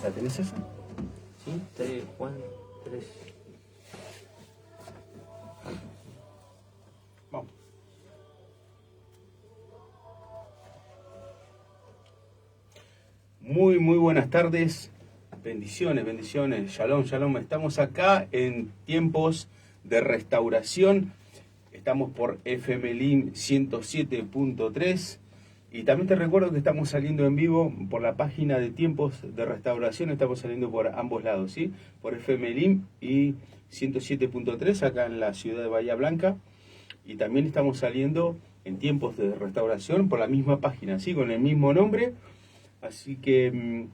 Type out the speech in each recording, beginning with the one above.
¿La tenés esa? Sí, 3, Juan 3. Vamos. Muy buenas tardes. Bendiciones. Shalom. Estamos acá en tiempos de restauración. Estamos por FM Lim 107.3. Y también te recuerdo que estamos saliendo en vivo por la página de Tiempos de Restauración. Estamos saliendo por ambos lados, ¿sí? Por FM Lim y 107.3 acá en la ciudad de Bahía Blanca. Y también estamos saliendo en Tiempos de Restauración por la misma página, ¿sí? Con el mismo nombre. Así que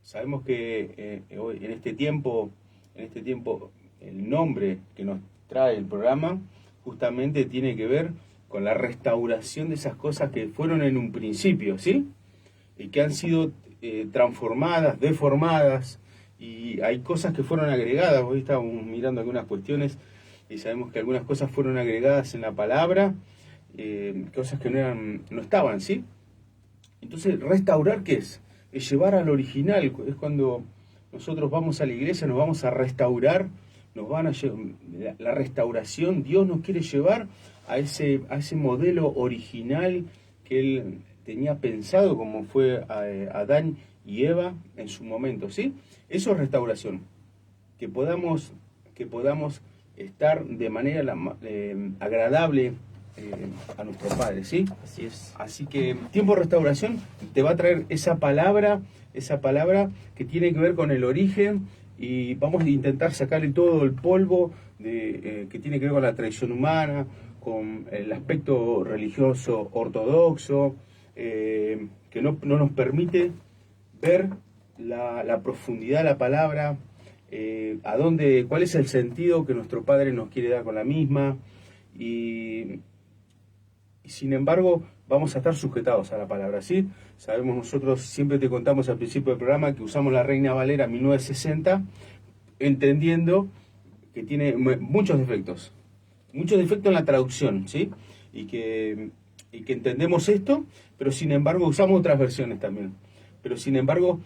sabemos que hoy, en este tiempo, el nombre que nos trae el programa justamente tiene que ver con la restauración de esas cosas que fueron en un principio, ¿sí? Y que han sido transformadas, deformadas, y hay cosas que fueron agregadas. Hoy estábamos mirando algunas cuestiones y sabemos que algunas cosas fueron agregadas en la palabra, cosas que no estaban, ¿sí? Entonces, ¿restaurar qué es? Es llevar al original. Es cuando nosotros vamos a la iglesia, nos vamos a restaurar, la restauración, Dios nos quiere llevar a ese modelo original que Él tenía pensado, como fue Adán y Eva en su momento, ¿sí? Eso es restauración. Que podamos estar de manera agradable a nuestro Padre, ¿sí? Así es. Así que tiempo de restauración te va a traer esa palabra que tiene que ver con el origen, y vamos a intentar sacarle todo el polvo que tiene que ver con la tradición humana, con el aspecto religioso ortodoxo, que no nos permite ver la profundidad de la palabra, cuál es el sentido que nuestro Padre nos quiere dar con la misma, y sin embargo vamos a estar sujetados a la palabra, ¿sí? Sabemos, nosotros siempre te contamos al principio del programa que usamos la Reina Valera 1960, entendiendo que tiene muchos defectos en la traducción, ¿sí? Y que entendemos esto, pero sin embargo usamos otras versiones también. Pero sin embargo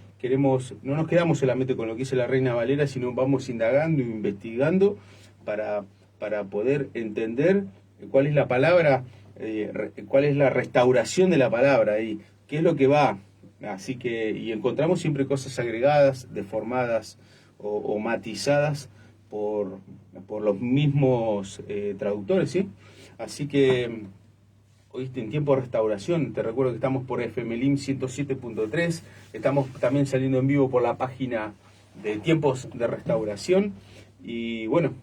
no nos quedamos solamente con lo que dice la Reina Valera, sino vamos indagando e investigando para poder entender cuál es la palabra, cuál es la restauración de la palabra y qué es lo que va. Así que, y encontramos siempre cosas agregadas, deformadas o matizadas por los mismos traductores, ¿sí? Así que hoy en tiempo de restauración, te recuerdo que estamos por FM Lim 107.3, estamos también saliendo en vivo por la página de Tiempos de Restauración, y bueno,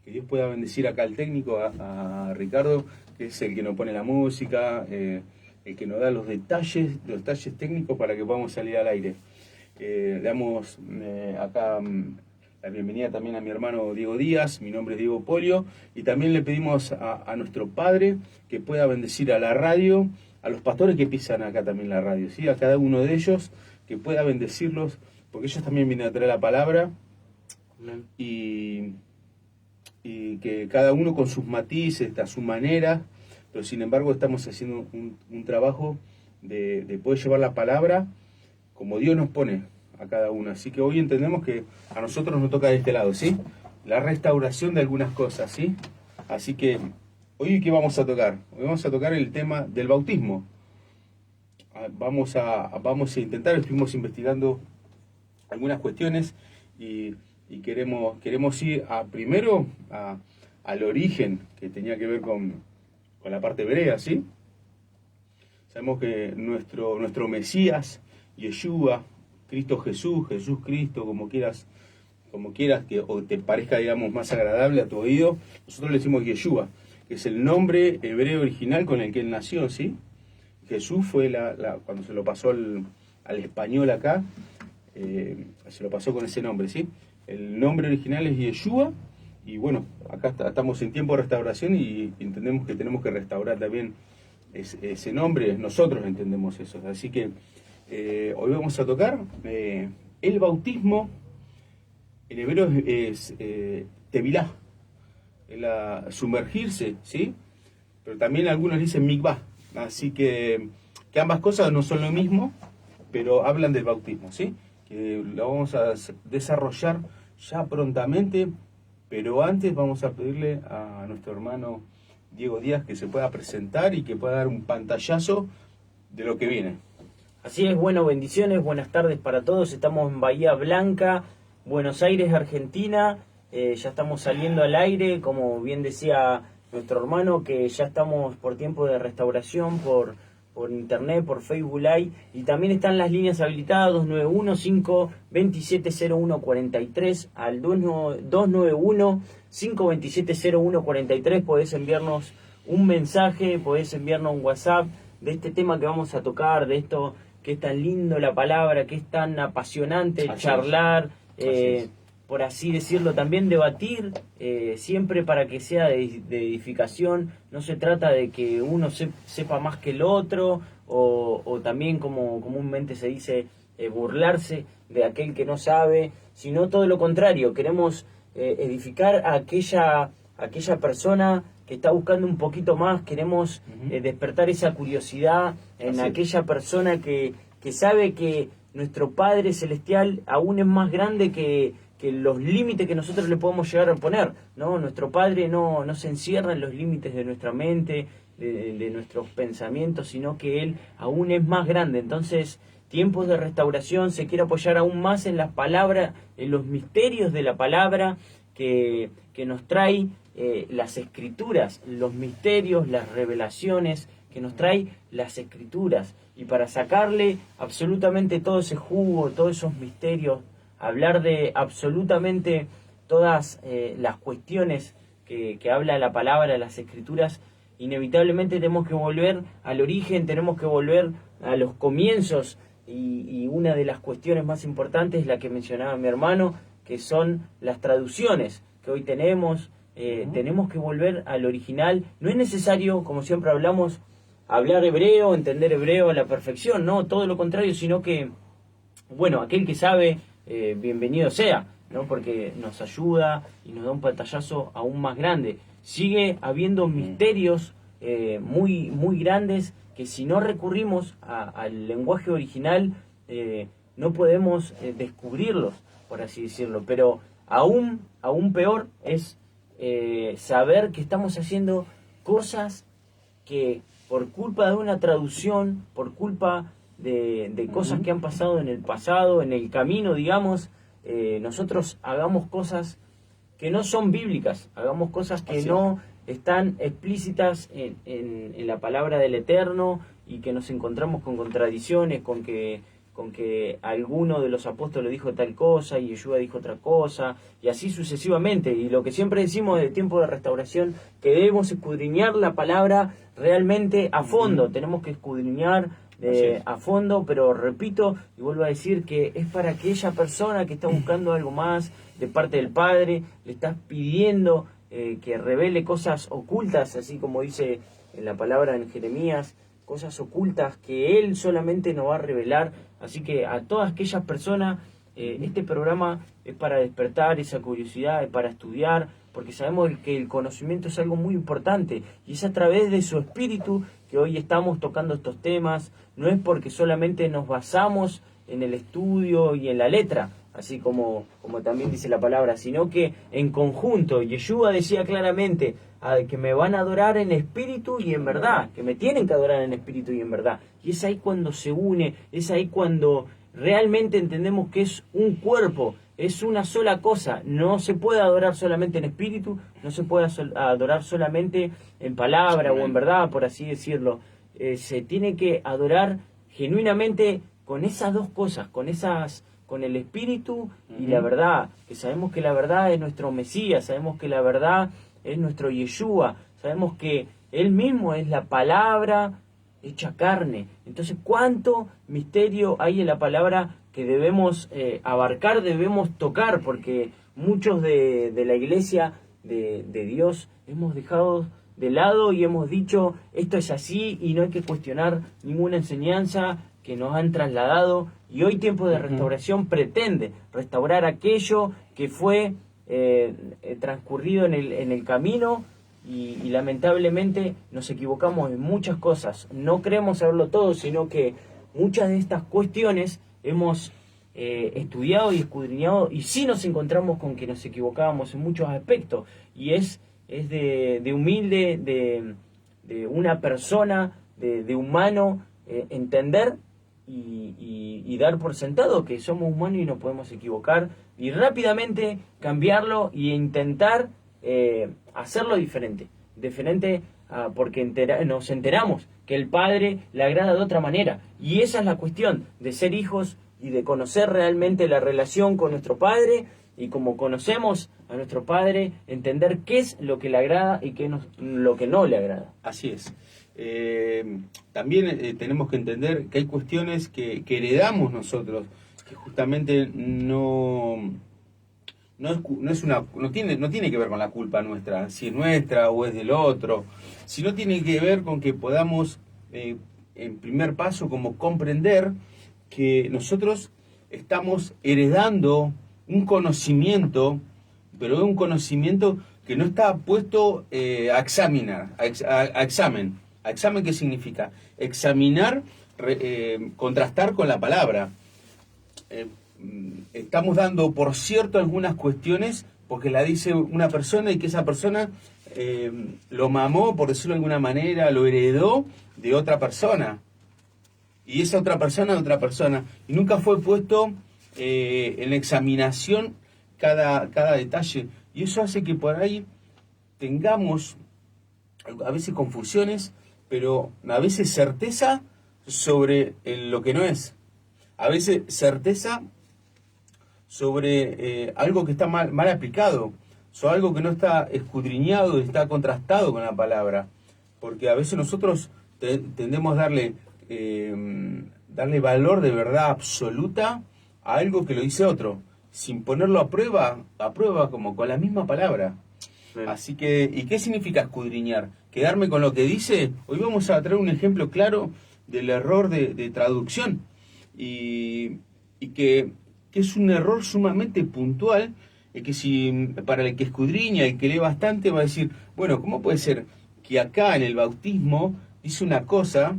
que Dios pueda bendecir acá al técnico, a Ricardo, que es el que nos pone la música, el que nos da los detalles técnicos para que podamos salir al aire. Le damos acá la bienvenida también a mi hermano Diego Díaz. Mi nombre es Diego Polio, y también le pedimos a nuestro Padre que pueda bendecir a la radio, a los pastores que pisan acá también la radio, ¿sí? A cada uno de ellos, que pueda bendecirlos, porque ellos también vienen a traer la palabra. Amén. Y que cada uno con sus matices, a su manera, pero sin embargo estamos haciendo un trabajo de poder llevar la palabra como Dios nos pone a cada uno. Así que hoy entendemos que a nosotros nos toca de este lado, ¿sí? La restauración de algunas cosas, ¿sí? Así que hoy, ¿qué vamos a tocar? Hoy vamos a tocar el tema del bautismo. Vamos a intentar, estuvimos investigando algunas cuestiones y queremos ir primero al origen, que tenía que ver con la parte hebrea, ¿sí? Sabemos que nuestro Mesías, Yeshua, Cristo Jesús Cristo, como quieras o te parezca, digamos, más agradable a tu oído, nosotros le decimos Yeshua, que es el nombre hebreo original con el que él nació, ¿sí? Jesús fue cuando se lo pasó al español acá, se lo pasó con ese nombre, ¿sí? El nombre original es Yeshua, y bueno, acá estamos en tiempo de restauración y entendemos que tenemos que restaurar también ese nombre. Nosotros entendemos eso. Así que hoy vamos a tocar el bautismo. En hebreo es tevilá, sumergirse, ¿sí? Pero también algunos dicen mikvah. Así que ambas cosas no son lo mismo, pero hablan del bautismo, ¿sí? Que lo vamos a desarrollar ya prontamente, pero antes vamos a pedirle a nuestro hermano Diego Díaz que se pueda presentar y que pueda dar un pantallazo de lo que viene. Así es, bueno, bendiciones, buenas tardes para todos. Estamos en Bahía Blanca, Buenos Aires, Argentina. Ya estamos saliendo al aire, como bien decía nuestro hermano, que ya estamos por tiempo de restauración, por internet, por Facebook Live, y también están las líneas habilitadas 291-527-0143 al 291-527-0143. Podés enviarnos un mensaje, podés enviarnos un WhatsApp de este tema que vamos a tocar, de esto que es tan lindo la palabra, que es tan apasionante charlar, por así decirlo, también debatir, siempre para que sea de edificación. No se trata de que uno sepa más que el otro, o también, como comúnmente se dice, burlarse de aquel que no sabe, sino todo lo contrario. Queremos edificar a aquella persona que está buscando un poquito más. Queremos despertar esa curiosidad en aquella persona que sabe que nuestro Padre Celestial aún es más grande que los límites que nosotros le podemos llegar a poner, ¿no? Nuestro Padre no se encierra en los límites de nuestra mente, de nuestros pensamientos, sino que Él aún es más grande. Entonces, tiempos de restauración, se quiere apoyar aún más en las palabras, en los misterios de la palabra que nos trae las Escrituras, los misterios, las revelaciones que nos trae las Escrituras. Y para sacarle absolutamente todo ese jugo, todos esos misterios, hablar de absolutamente todas las cuestiones que habla la palabra, las Escrituras, inevitablemente tenemos que volver al origen, tenemos que volver a los comienzos, y una de las cuestiones más importantes es la que mencionaba mi hermano, que son las traducciones que hoy tenemos. Tenemos que volver al original. No es necesario, como siempre hablamos, hablar hebreo, entender hebreo a la perfección, no, todo lo contrario, sino que, bueno, aquel que sabe, bienvenido sea, ¿no? Porque nos ayuda y nos da un pantallazo aún más grande. Sigue habiendo misterios muy, muy grandes que, si no recurrimos al lenguaje original, no podemos descubrirlos, por así decirlo. Pero aún peor es saber que estamos haciendo cosas que, por culpa de una traducción, por culpa de cosas que han pasado en el pasado, en el camino, digamos, nosotros hagamos cosas que no son bíblicas, hagamos cosas que no están explícitas en la palabra del Eterno, y que nos encontramos con contradicciones, con que alguno de los apóstoles dijo tal cosa y Yeshua dijo otra cosa, y así sucesivamente. Y lo que siempre decimos del tiempo de restauración, que debemos escudriñar la palabra realmente a fondo. Tenemos que escudriñar a fondo, pero repito y vuelvo a decir que es para aquella persona que está buscando algo más de parte del Padre, le estás pidiendo que revele cosas ocultas, así como dice en la palabra en Jeremías, cosas ocultas que Él solamente nos va a revelar. Así que a todas aquellas personas, este programa es para despertar esa curiosidad, es para estudiar, porque sabemos que el conocimiento es algo muy importante, y es a través de su espíritu que hoy estamos tocando estos temas. No es porque solamente nos basamos en el estudio y en la letra, así como también dice la palabra, sino que en conjunto. Yeshua decía claramente que me van a adorar en espíritu y en verdad, que me tienen que adorar en espíritu y en verdad. Y es ahí cuando se une, es ahí cuando realmente entendemos que es un cuerpo, es una sola cosa. No se puede adorar solamente en espíritu, no se puede adorar solamente en palabra o en verdad, por así decirlo. Se tiene que adorar genuinamente con esas dos cosas, con el espíritu y la verdad, que sabemos que la verdad es nuestro Mesías, sabemos que la verdad es nuestro Yeshua, sabemos que Él mismo es la palabra hecha carne. Entonces, ¿cuánto misterio hay en la palabra que debemos abarcar, debemos tocar? Porque muchos de la iglesia de Dios hemos dejado de lado y hemos dicho, esto es así y no hay que cuestionar ninguna enseñanza que nos han trasladado. Y hoy Tiempo de Restauración pretende restaurar aquello que fue transcurrido en el camino, y lamentablemente nos equivocamos en muchas cosas. No creemos saberlo todo, sino que muchas de estas cuestiones hemos estudiado y escudriñado, y sí nos encontramos con que nos equivocábamos en muchos aspectos, y es de humilde, de una persona, de humano, entender y dar por sentado que somos humanos y nos podemos equivocar, y rápidamente cambiarlo e intentar hacerlo diferente, porque nos enteramos que el Padre le agrada de otra manera, y esa es la cuestión de ser hijos y de conocer realmente la relación con nuestro Padre, y como conocemos a nuestro Padre, entender qué es lo que le agrada y qué lo que no le agrada. Así es. También tenemos que entender que hay cuestiones que heredamos nosotros, que justamente no tiene que ver con la culpa nuestra, si es nuestra o es del otro, sino tiene que ver con que podamos, en primer paso, como comprender que nosotros estamos heredando un conocimiento, pero es un conocimiento que no está puesto a examinar, a examen. ¿A examen qué significa? Examinar, contrastar con la palabra. Estamos dando por cierto algunas cuestiones porque la dice una persona y que esa persona lo mamó, por decirlo de alguna manera, lo heredó de otra persona. Y esa otra persona de otra persona. Y nunca fue puesto en examinación cada detalle. Y eso hace que por ahí tengamos a veces confusiones, pero a veces certeza sobre lo que no es. A veces certeza sobre algo que está mal aplicado, sobre algo que no está escudriñado, está contrastado con la palabra. Porque a veces nosotros tendemos a darle valor de verdad absoluta a algo que lo dice otro, sin ponerlo a prueba como con la misma palabra. Bien. Así que, ¿y qué significa escudriñar? ¿Quedarme con lo que dice? Hoy vamos a traer un ejemplo claro del error de traducción, y que es un error sumamente puntual, que si para el que escudriña, el que lee bastante, va a decir, bueno, ¿cómo puede ser que acá en el bautismo dice una cosa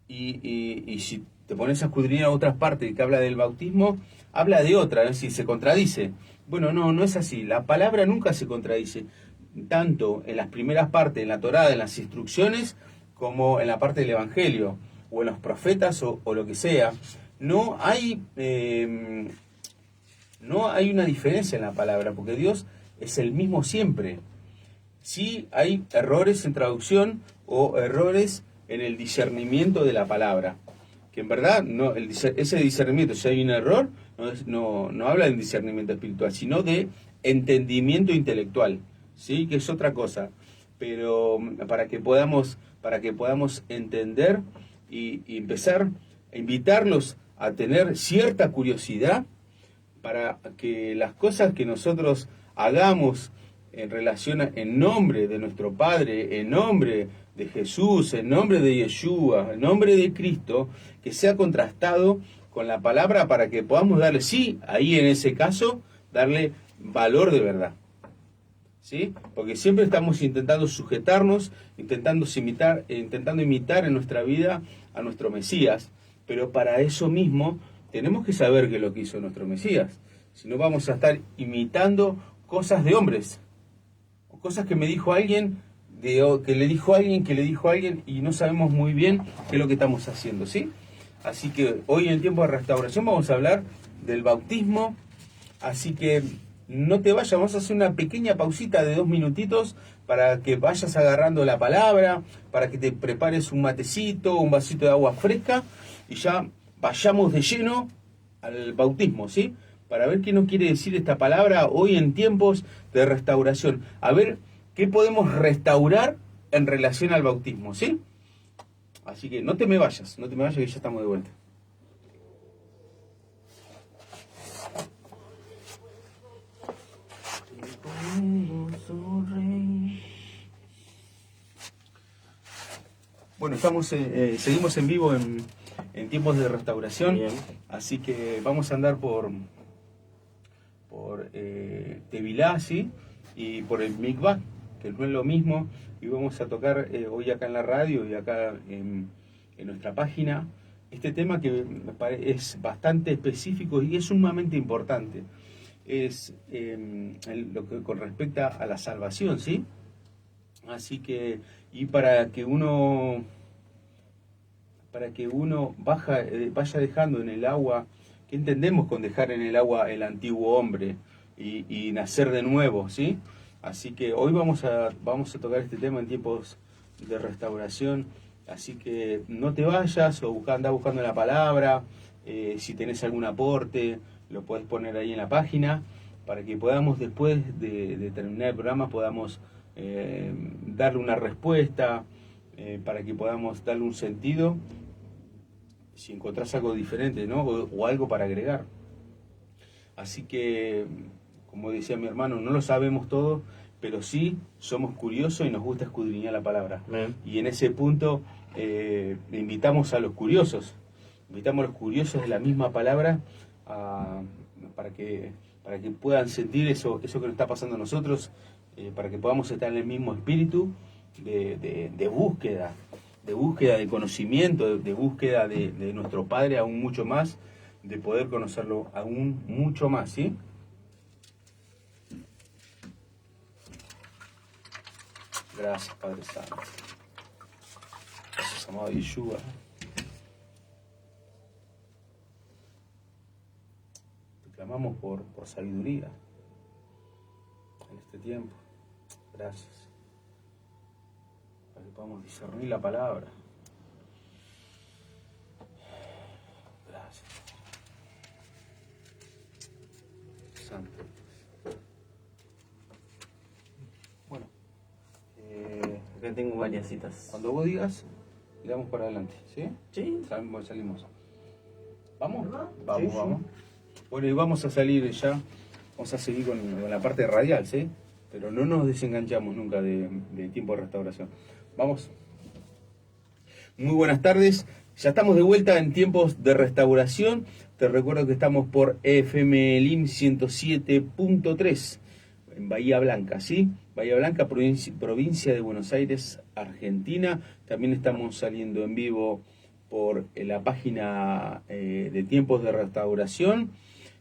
y si te pones a escudriñar otras partes que habla del bautismo, habla de otra, es decir, se contradice? Bueno, no es así. La palabra nunca se contradice, tanto en las primeras partes, en la Torá, en las instrucciones, como en la parte del Evangelio, o en los profetas, o lo que sea. No hay una diferencia en la palabra, porque Dios es el mismo siempre. Sí hay errores en traducción o errores en el discernimiento de la palabra, que en verdad ese discernimiento, si hay un error, no habla de discernimiento espiritual, sino de entendimiento intelectual, ¿sí? Que es otra cosa. Pero para que podamos entender y empezar a invitarlos a tener cierta curiosidad, para que las cosas que nosotros hagamos en nombre de nuestro Padre, en nombre de Jesús, en nombre de Yeshua, en nombre de Cristo, que sea contrastado con la palabra, para que podamos darle, sí, ahí en ese caso, darle valor de verdad. ¿Sí? Porque siempre estamos intentando sujetarnos, intentando imitar en nuestra vida a nuestro Mesías, pero para eso mismo tenemos que saber qué es lo que hizo nuestro Mesías. Si no, vamos a estar imitando cosas de hombres, o cosas que me dijo alguien, que le dijo alguien, y no sabemos muy bien qué es lo que estamos haciendo, ¿sí? Así que hoy, en el tiempo de restauración, vamos a hablar del bautismo. Así que no te vayas, vamos a hacer una pequeña pausita de 2 minutitos para que vayas agarrando la palabra, para que te prepares un matecito, un vasito de agua fresca, y ya vayamos de lleno al bautismo, ¿sí? Para ver qué nos quiere decir esta palabra hoy en tiempos de restauración. A ver qué podemos restaurar en relación al bautismo, ¿sí? Así que no te me vayas, que ya estamos de vuelta. Bueno, seguimos en vivo en tiempos de restauración. Bien. Así que vamos a andar por Tevilá, ¿sí? Y por el Mikvah, que no es lo mismo, y vamos a tocar hoy acá en la radio y acá en nuestra página este tema que es bastante específico y es sumamente importante. Es lo que con respecto a la salvación, ¿sí? Así que, y para que uno vaya dejando en el agua, ¿qué entendemos con dejar en el agua el antiguo hombre y nacer de nuevo, ¿sí? Así que hoy vamos a tocar este tema en tiempos de restauración, así que no te vayas o anda buscando la palabra, si tenés algún aporte, lo podés poner ahí en la página, para que podamos después de terminar el programa, podamos darle una respuesta, para que podamos darle un sentido, si encontrás algo diferente, ¿no? O algo para agregar. Así que, como decía mi hermano, no lo sabemos todo, pero sí somos curiosos y nos gusta escudriñar la palabra. Y en ese punto invitamos a los curiosos de la misma palabra para que puedan sentir eso que nos está pasando a nosotros, para que podamos estar en el mismo espíritu de búsqueda, de conocimiento, de búsqueda de nuestro Padre aún mucho más, de poder conocerlo aún mucho más, ¿sí? Gracias, Padre Santo. Gracias, amado Yeshua. Te clamamos por sabiduría en este tiempo. Gracias. Para que podamos discernir la palabra. Gracias. Santo. Bueno. Acá tengo varias citas. Cuando vos digas, le damos para adelante, ¿sí? Sí. Salimos. ¿Vamos? Sí. Vamos. Bueno, y vamos a salir ya, vamos a seguir con la parte radial, ¿sí? Pero no nos desenganchamos nunca de tiempo de restauración. Vamos. Muy buenas tardes. Ya estamos de vuelta en tiempos de restauración. Te recuerdo que estamos por FM LIM 107.3 en Bahía Blanca, ¿sí? Bahía Blanca, provincia de Buenos Aires, Argentina. También estamos saliendo en vivo por la página de tiempos de restauración.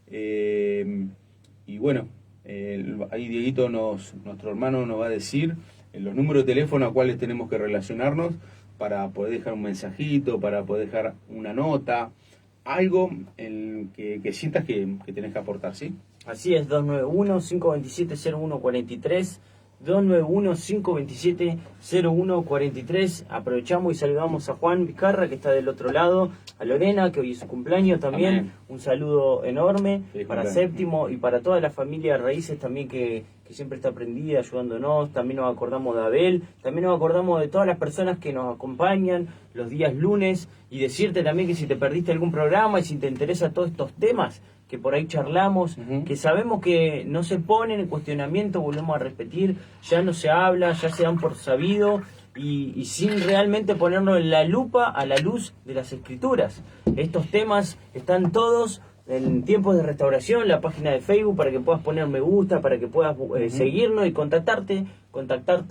Y bueno, ahí Dieguito, nuestro hermano, nos va a decir los números de teléfono a cuales tenemos que relacionarnos para poder dejar un mensajito, para poder dejar una nota, algo que sientas que tenés que aportar, ¿sí? Así es, 291-527-0143, 291-527-0143. Aprovechamos y saludamos a Juan Vizcarra, que está del otro lado, a Lorena, que hoy es su cumpleaños también. Amén. Un saludo enorme para cumpleaños. Séptimo y para toda la familia Raíces también que siempre está prendida, ayudándonos. También nos acordamos de Abel, también nos acordamos de todas las personas que nos acompañan los días lunes, y decirte también que si te perdiste algún programa y si te interesa todos estos temas que por ahí charlamos, que sabemos que no se ponen en cuestionamiento, volvemos a repetir, ya no se habla, ya se dan por sabido, y sin realmente ponernos en la lupa a la luz de las Escrituras. Estos temas están todos en tiempos de restauración, la página de Facebook, para que puedas poner me gusta, para que puedas seguirnos y contactarte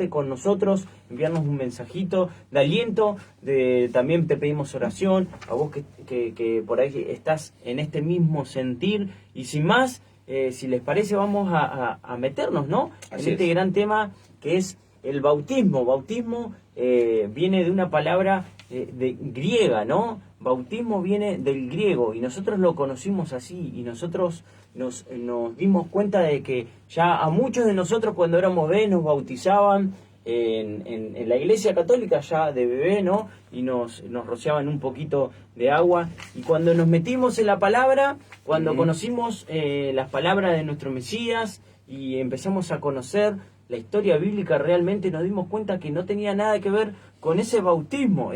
con nosotros, enviarnos un mensajito de aliento, también te pedimos oración, a vos que por ahí estás en este mismo sentir, y sin más, si les parece vamos a meternos, ¿no? Así en este gran tema que es el bautismo. Bautismo viene de una palabra de griega, ¿no? Bautismo viene del griego y nosotros lo conocimos así, y nosotros nos dimos cuenta de que ya a muchos de nosotros cuando éramos bebés nos bautizaban en la iglesia católica ya de bebé, ¿no? Y nos rociaban un poquito de agua, y cuando nos metimos en la palabra, cuando conocimos las palabras de nuestro Mesías y empezamos a conocer la historia bíblica, realmente nos dimos cuenta que no tenía nada que ver con ese bautismo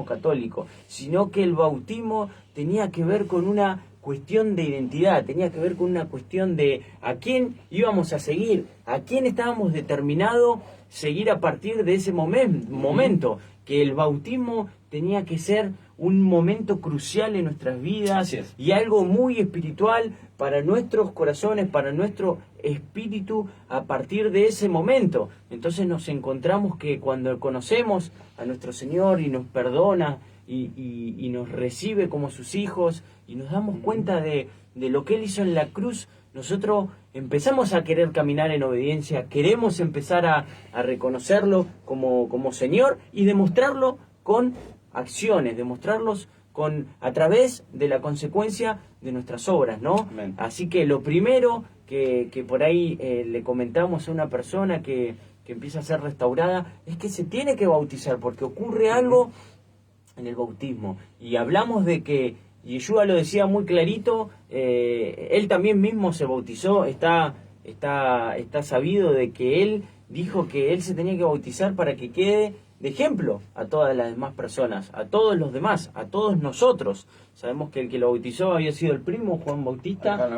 católico, sino que el bautismo tenía que ver con una cuestión de identidad, tenía que ver con una cuestión de a quién íbamos a seguir, a quién estábamos determinados seguir a partir de ese momento, que el bautismo tenía que ser un momento crucial en nuestras vidas y algo muy espiritual para nuestros corazones, para nuestro espíritu a partir de ese momento. Entonces nos encontramos que cuando conocemos a nuestro Señor y nos perdona y nos recibe como sus hijos y nos damos cuenta de lo que Él hizo en la cruz, nosotros empezamos a querer caminar en obediencia, queremos empezar a reconocerlo como Señor y demostrarlo con acciones, demostrarlos a través de la consecuencia de nuestras obras, ¿no? Amén. Así que lo primero que por ahí le comentamos a una persona que empieza a ser restaurada es que se tiene que bautizar, porque ocurre algo en el bautismo. Y hablamos de que Yeshua lo decía muy clarito, él también mismo se bautizó, está sabido de que él dijo que él se tenía que bautizar para que quede de ejemplo a todas las demás personas, a todos los demás, a todos nosotros. Sabemos que el que lo bautizó había sido el primo Juan Bautista,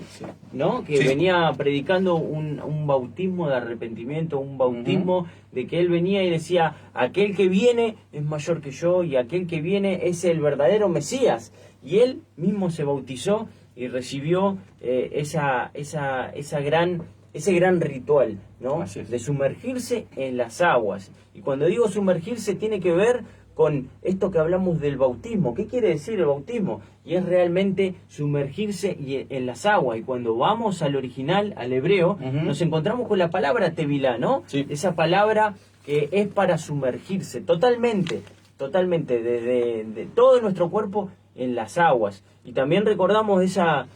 Sí. ¿no? Que Sí. venía predicando un bautismo de arrepentimiento, un bautismo de que él venía y decía, aquel que viene es mayor que yo y aquel que viene es el verdadero Mesías. Y él mismo se bautizó y recibió ese gran ritual, ¿no? Así es. De sumergirse en las aguas. Y cuando digo sumergirse tiene que ver con esto que hablamos del bautismo. ¿Qué quiere decir el bautismo? Y es realmente sumergirse en las aguas. Y cuando vamos al original, al hebreo, nos encontramos con la palabra tevilá, ¿no? Sí. Esa palabra que es para sumergirse totalmente, de todo nuestro cuerpo en las aguas. Y también recordamos esa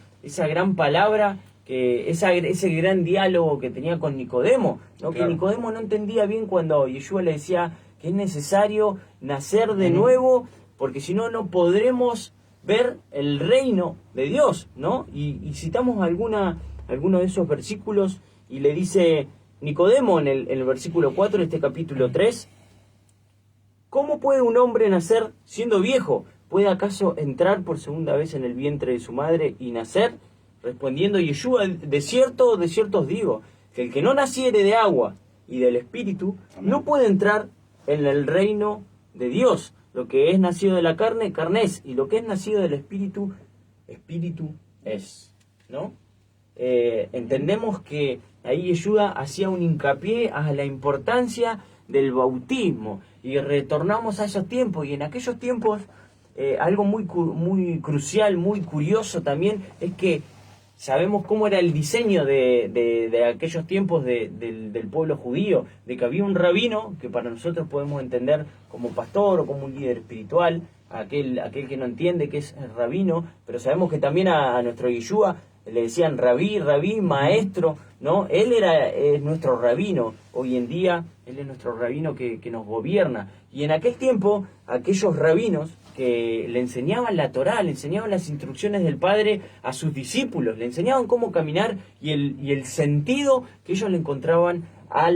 gran palabra, ese gran diálogo que tenía con Nicodemo, ¿no? Claro. Que Nicodemo no entendía bien cuando Yeshua le decía que es necesario nacer de nuevo, porque si no, no podremos ver el reino de Dios, ¿no? Y citamos alguno de esos versículos y le dice Nicodemo en el versículo 4 de este capítulo 3, ¿cómo puede un hombre nacer siendo viejo? ¿Puede acaso entrar por segunda vez en el vientre de su madre y nacer? Respondiendo Yeshua, de cierto os digo, que el que no naciere de agua y del Espíritu, no puede entrar en el reino de Dios. Lo que es nacido de la carne, carne es, y lo que es nacido del Espíritu, Espíritu es, ¿no? Entendemos que ahí Yeshua hacía un hincapié a la importancia del bautismo, y retornamos a esos tiempos, y en aquellos tiempos algo muy crucial, muy curioso también, es que sabemos cómo era el diseño de aquellos tiempos del pueblo judío, de que había un rabino, que para nosotros podemos entender como pastor o como un líder espiritual, aquel que no entiende que es el rabino, pero sabemos que también a nuestro Yeshua le decían rabí, maestro, ¿no? Él es nuestro rabino, hoy en día él es nuestro rabino que nos gobierna. Y en aquel tiempo, aquellos rabinos que le enseñaban la Torá, le enseñaban las instrucciones del Padre a sus discípulos, le enseñaban cómo caminar y el sentido que ellos le encontraban a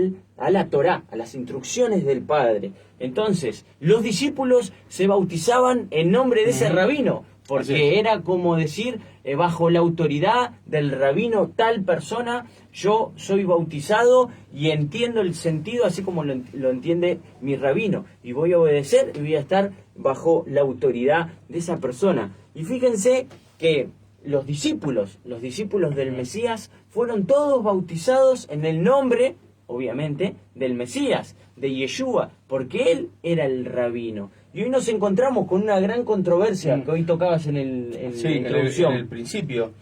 la Torá, a las instrucciones del Padre. Entonces, los discípulos se bautizaban en nombre de ese rabino, porque era como decir, bajo la autoridad del rabino tal persona, yo soy bautizado y entiendo el sentido así como lo entiende mi rabino, y voy a obedecer y voy a estar bajo la autoridad de esa persona. Y fíjense que los discípulos del Mesías fueron todos bautizados en el nombre, obviamente, del Mesías, de Yeshua, porque él era el rabino. Y hoy nos encontramos con una gran controversia que hoy tocabas en la introducción. En el principio,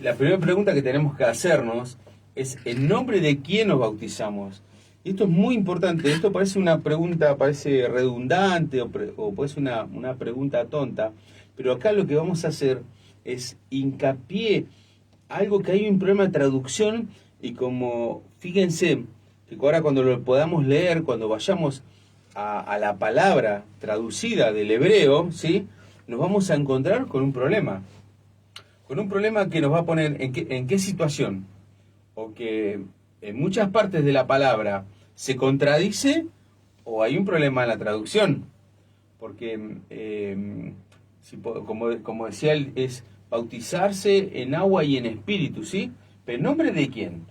la primera pregunta que tenemos que hacernos es ¿en nombre de quién nos bautizamos? Y esto es muy importante. Esto parece una pregunta, parece redundante o puede ser una pregunta tonta, pero acá lo que vamos a hacer es hincapié algo que hay un problema de traducción, y como fíjense que ahora cuando lo podamos leer, cuando vayamos a la palabra traducida del hebreo, ¿sí?, nos vamos a encontrar con un problema. Con un problema que nos va a poner en qué situación. O que en muchas partes de la palabra se contradice, o hay un problema en la traducción. Porque, como decía él, es bautizarse en agua y en espíritu, ¿sí? ¿Pero en nombre de quién?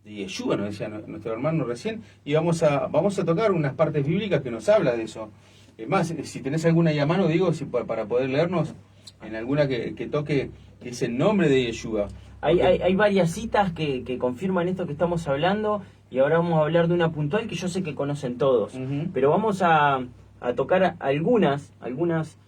De Yeshua, nos decía nuestro hermano recién, y vamos a tocar unas partes bíblicas que nos habla de eso. Es más, si tenés alguna ahí a mano, digo, para poder leernos, en alguna que toque, que es el nombre de Yeshua. Hay varias citas que confirman esto que estamos hablando, y ahora vamos a hablar de una puntual que yo sé que conocen todos. Pero vamos a a tocar algunas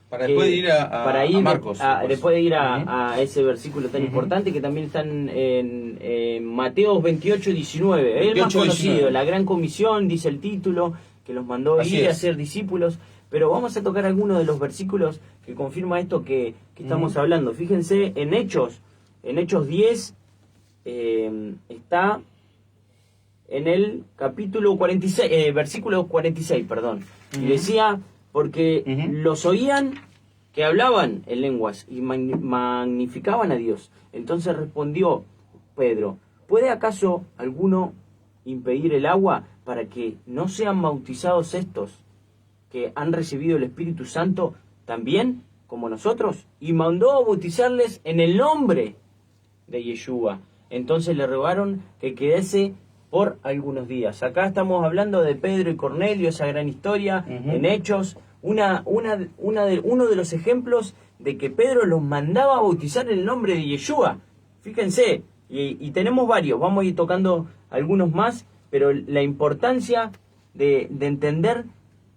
para después ir a Marcos. Después de ir a ese versículo tan importante que también están en Mateo 28, 19. Es el más conocido, 19. La gran comisión, dice el título, que los mandó ir a ser discípulos. Pero vamos a tocar algunos de los versículos que confirma esto que estamos hablando. Fíjense, en Hechos 10 está en el capítulo 46, versículo 46, perdón. Y decía, porque los oían que hablaban en lenguas y magnificaban a Dios. Entonces respondió Pedro, ¿puede acaso alguno impedir el agua para que no sean bautizados estos que han recibido el Espíritu Santo también como nosotros? Y mandó a bautizarles en el nombre de Yeshua. Entonces le rogaron que quedase por algunos días. Acá estamos hablando de Pedro y Cornelio, esa gran historia en Hechos, uno de los ejemplos de que Pedro los mandaba a bautizar en el nombre de Yeshua. Fíjense, y tenemos varios, vamos a ir tocando algunos más, pero la importancia de entender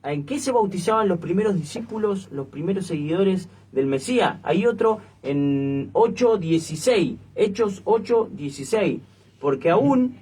en qué se bautizaban los primeros discípulos, los primeros seguidores del Mesías. Hay otro en 8:16, Hechos 8:16, porque aún,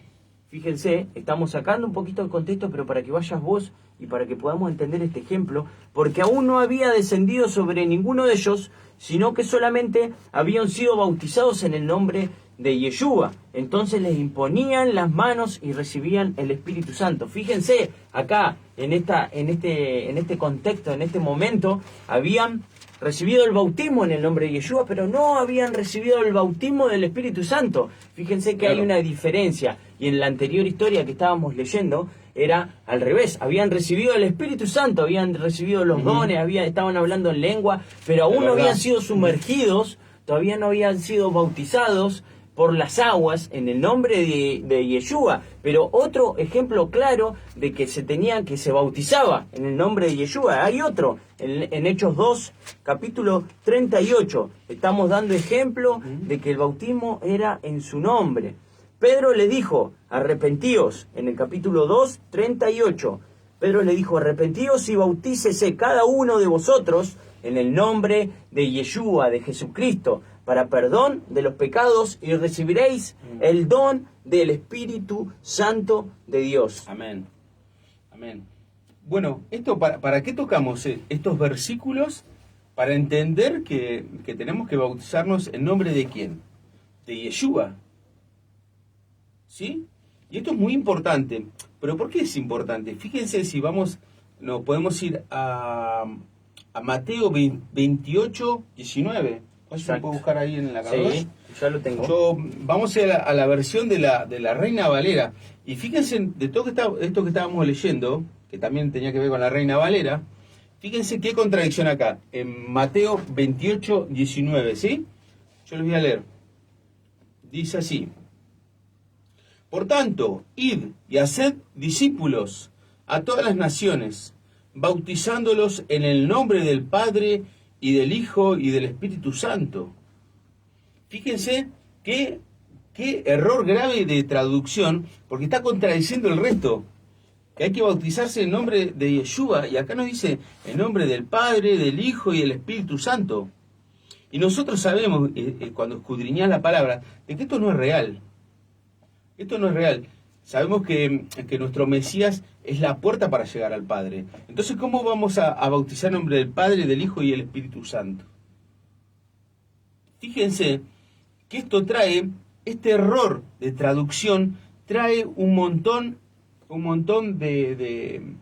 fíjense, estamos sacando un poquito el contexto, pero para que vayas vos y para que podamos entender este ejemplo, porque aún no había descendido sobre ninguno de ellos, sino que solamente habían sido bautizados en el nombre de Yeshua. Entonces les imponían las manos y recibían el Espíritu Santo. Fíjense, acá, en este contexto, en este momento, habían recibido el bautismo en el nombre de Yeshua, pero no habían recibido el bautismo del Espíritu Santo. Fíjense que hay una diferencia. Y en la anterior historia que estábamos leyendo, era al revés. Habían recibido el Espíritu Santo, habían recibido los dones, estaban hablando en lengua, pero aún no habían sido sumergidos, todavía no habían sido bautizados por las aguas en el nombre de Yeshua. Pero otro ejemplo claro de que se bautizaba en el nombre de Yeshua. Hay otro en Hechos 2, capítulo 38. Estamos dando ejemplo de que el bautismo era en su nombre. Pedro le dijo, arrepentíos, en el capítulo 2, 38. Pedro le dijo, arrepentíos y bautícese cada uno de vosotros en el nombre de Yeshua, de Jesucristo, para perdón de los pecados, y recibiréis el don del Espíritu Santo de Dios. Amén. Amén. Bueno, esto ¿para qué tocamos estos versículos? Para entender que tenemos que bautizarnos en nombre de ¿quién? De Yeshua. ¿Sí? Y esto es muy importante. ¿Pero por qué es importante? Fíjense si podemos ir a Mateo 28, 19. ¿No se puede buscar ahí en la cabeza? Sí, ya lo tengo. Vamos a la versión de la Reina Valera. Y fíjense, de todo esto que estábamos leyendo, que también tenía que ver con la Reina Valera, fíjense qué contradicción acá. En Mateo 28, 19, ¿sí? Yo les voy a leer. Dice así. Por tanto, id y haced discípulos a todas las naciones, bautizándolos en el nombre del Padre y del Hijo y del Espíritu Santo. Fíjense qué error grave de traducción, porque está contradiciendo el resto, que hay que bautizarse en nombre de Yeshua, y acá nos dice en nombre del Padre, del Hijo y del Espíritu Santo. Y nosotros sabemos, cuando escudriñás la palabra, de que esto no es real. Esto no es real. Sabemos que nuestro Mesías es la puerta para llegar al Padre. Entonces, ¿cómo vamos a bautizar en nombre del Padre, del Hijo y del Espíritu Santo? Fíjense que este error de traducción trae un montón de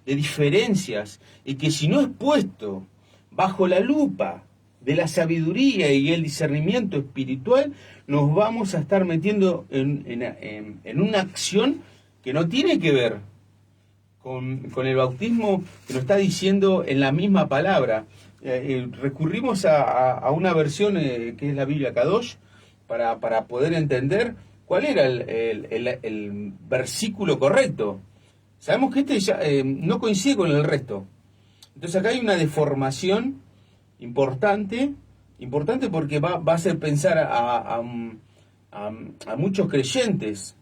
diferencias, y que si no es puesto bajo la lupa de la sabiduría y el discernimiento espiritual, nos vamos a estar metiendo en una acción que no tiene que ver con el bautismo que nos está diciendo en la misma palabra. Recurrimos a una versión que es la Biblia Kadosh para poder entender cuál era el versículo correcto. Sabemos que este no coincide con el resto. Entonces acá hay una deformación importante porque va a hacer pensar a muchos creyentes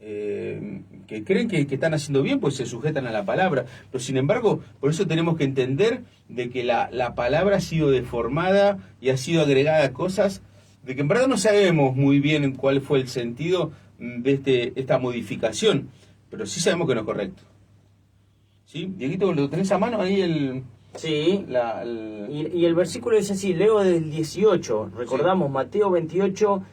que creen que están haciendo bien, pues se sujetan a la palabra. Pero sin embargo, por eso tenemos que entender de que la palabra ha sido deformada y ha sido agregada a cosas de que en verdad no sabemos muy bien cuál fue el sentido de esta modificación, pero sí sabemos que no es correcto. ¿Sí? Dieguito, ¿lo tenés a mano ahí el...? Sí, y el versículo es así, leo del 18, recordamos, sí. Mateo 28,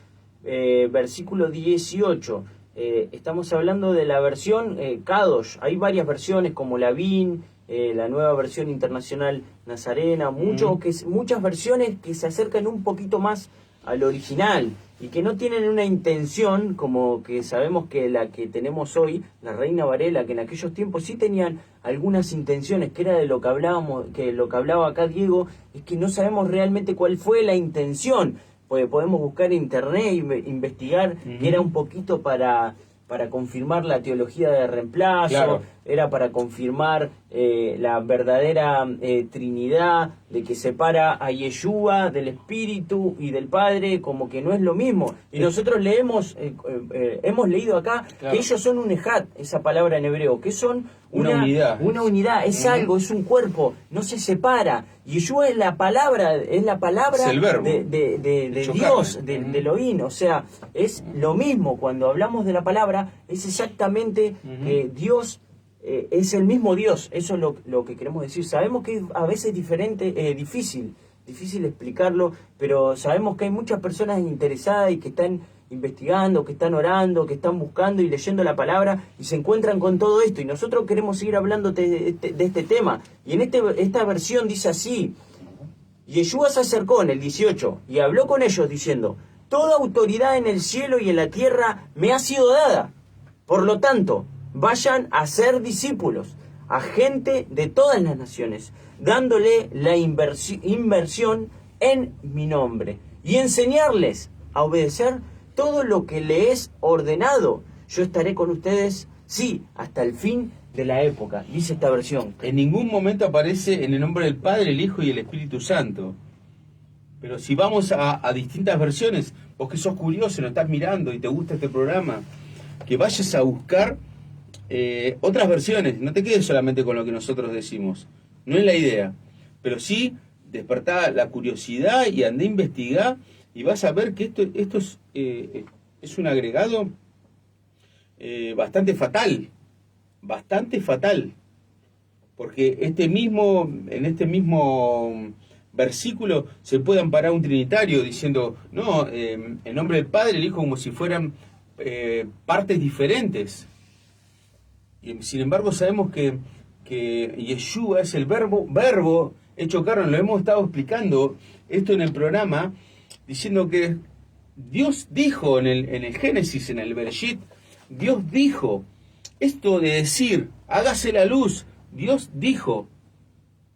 versículo 18, estamos hablando de la versión Kadosh, hay varias versiones como la VIN, la nueva versión internacional Nazarena, muchas versiones que se acercan un poquito más al original y que no tienen una intención como que sabemos que la que tenemos hoy, la Reina Varela, que en aquellos tiempos sí tenían algunas intenciones, que era de lo que hablábamos, que lo que hablaba acá Diego, es que no sabemos realmente cuál fue la intención, porque podemos buscar en internet e investigar, que era un poquito para confirmar la teología de reemplazo, claro. Era para confirmar la verdadera Trinidad, de que separa a Yeshua del Espíritu y del Padre, como que no es lo mismo. Y nosotros leemos, hemos leído acá, claro, que ellos son un ejad, esa palabra en hebreo, que son una unidad, es algo, es un cuerpo, no se separa. Yeshua es la palabra es el verbo de Dios, del Elohim, o sea, es lo mismo. Cuando hablamos de la palabra, es exactamente que Dios es el mismo Dios, eso es lo que queremos decir. Sabemos que a veces es difícil explicarlo, pero sabemos que hay muchas personas interesadas y que están investigando, que están orando, que están buscando y leyendo la palabra y se encuentran con todo esto, y nosotros queremos seguir hablando de este tema. Y en esta versión dice así: Yeshua se acercó en el 18 y habló con ellos diciendo: toda autoridad en el cielo y en la tierra me ha sido dada, por lo tanto vayan a ser discípulos a gente de todas las naciones, dándole la inversión en mi nombre y enseñarles a obedecer todo lo que le es ordenado. Yo estaré con ustedes, sí, hasta el fin de la época, dice esta versión. En ningún momento aparece en el nombre del Padre, el Hijo y el Espíritu Santo. Pero si vamos a distintas versiones, vos que sos curioso, lo estás mirando y te gusta este programa, que vayas a buscar otras versiones, no te quedes solamente con lo que nosotros decimos, no es la idea, pero sí despertá la curiosidad y andá a investigar y vas a ver que esto es un agregado bastante fatal, porque en este mismo versículo se puede amparar un trinitario diciendo, no, en nombre del Padre, el Hijo, como si fueran partes diferentes. Y sin embargo sabemos que Yeshua es el verbo hecho carne. Lo hemos estado explicando esto en el programa, diciendo que Dios dijo en el Génesis, en el Bereshit, Dios dijo, esto de decir, hágase la luz, Dios dijo.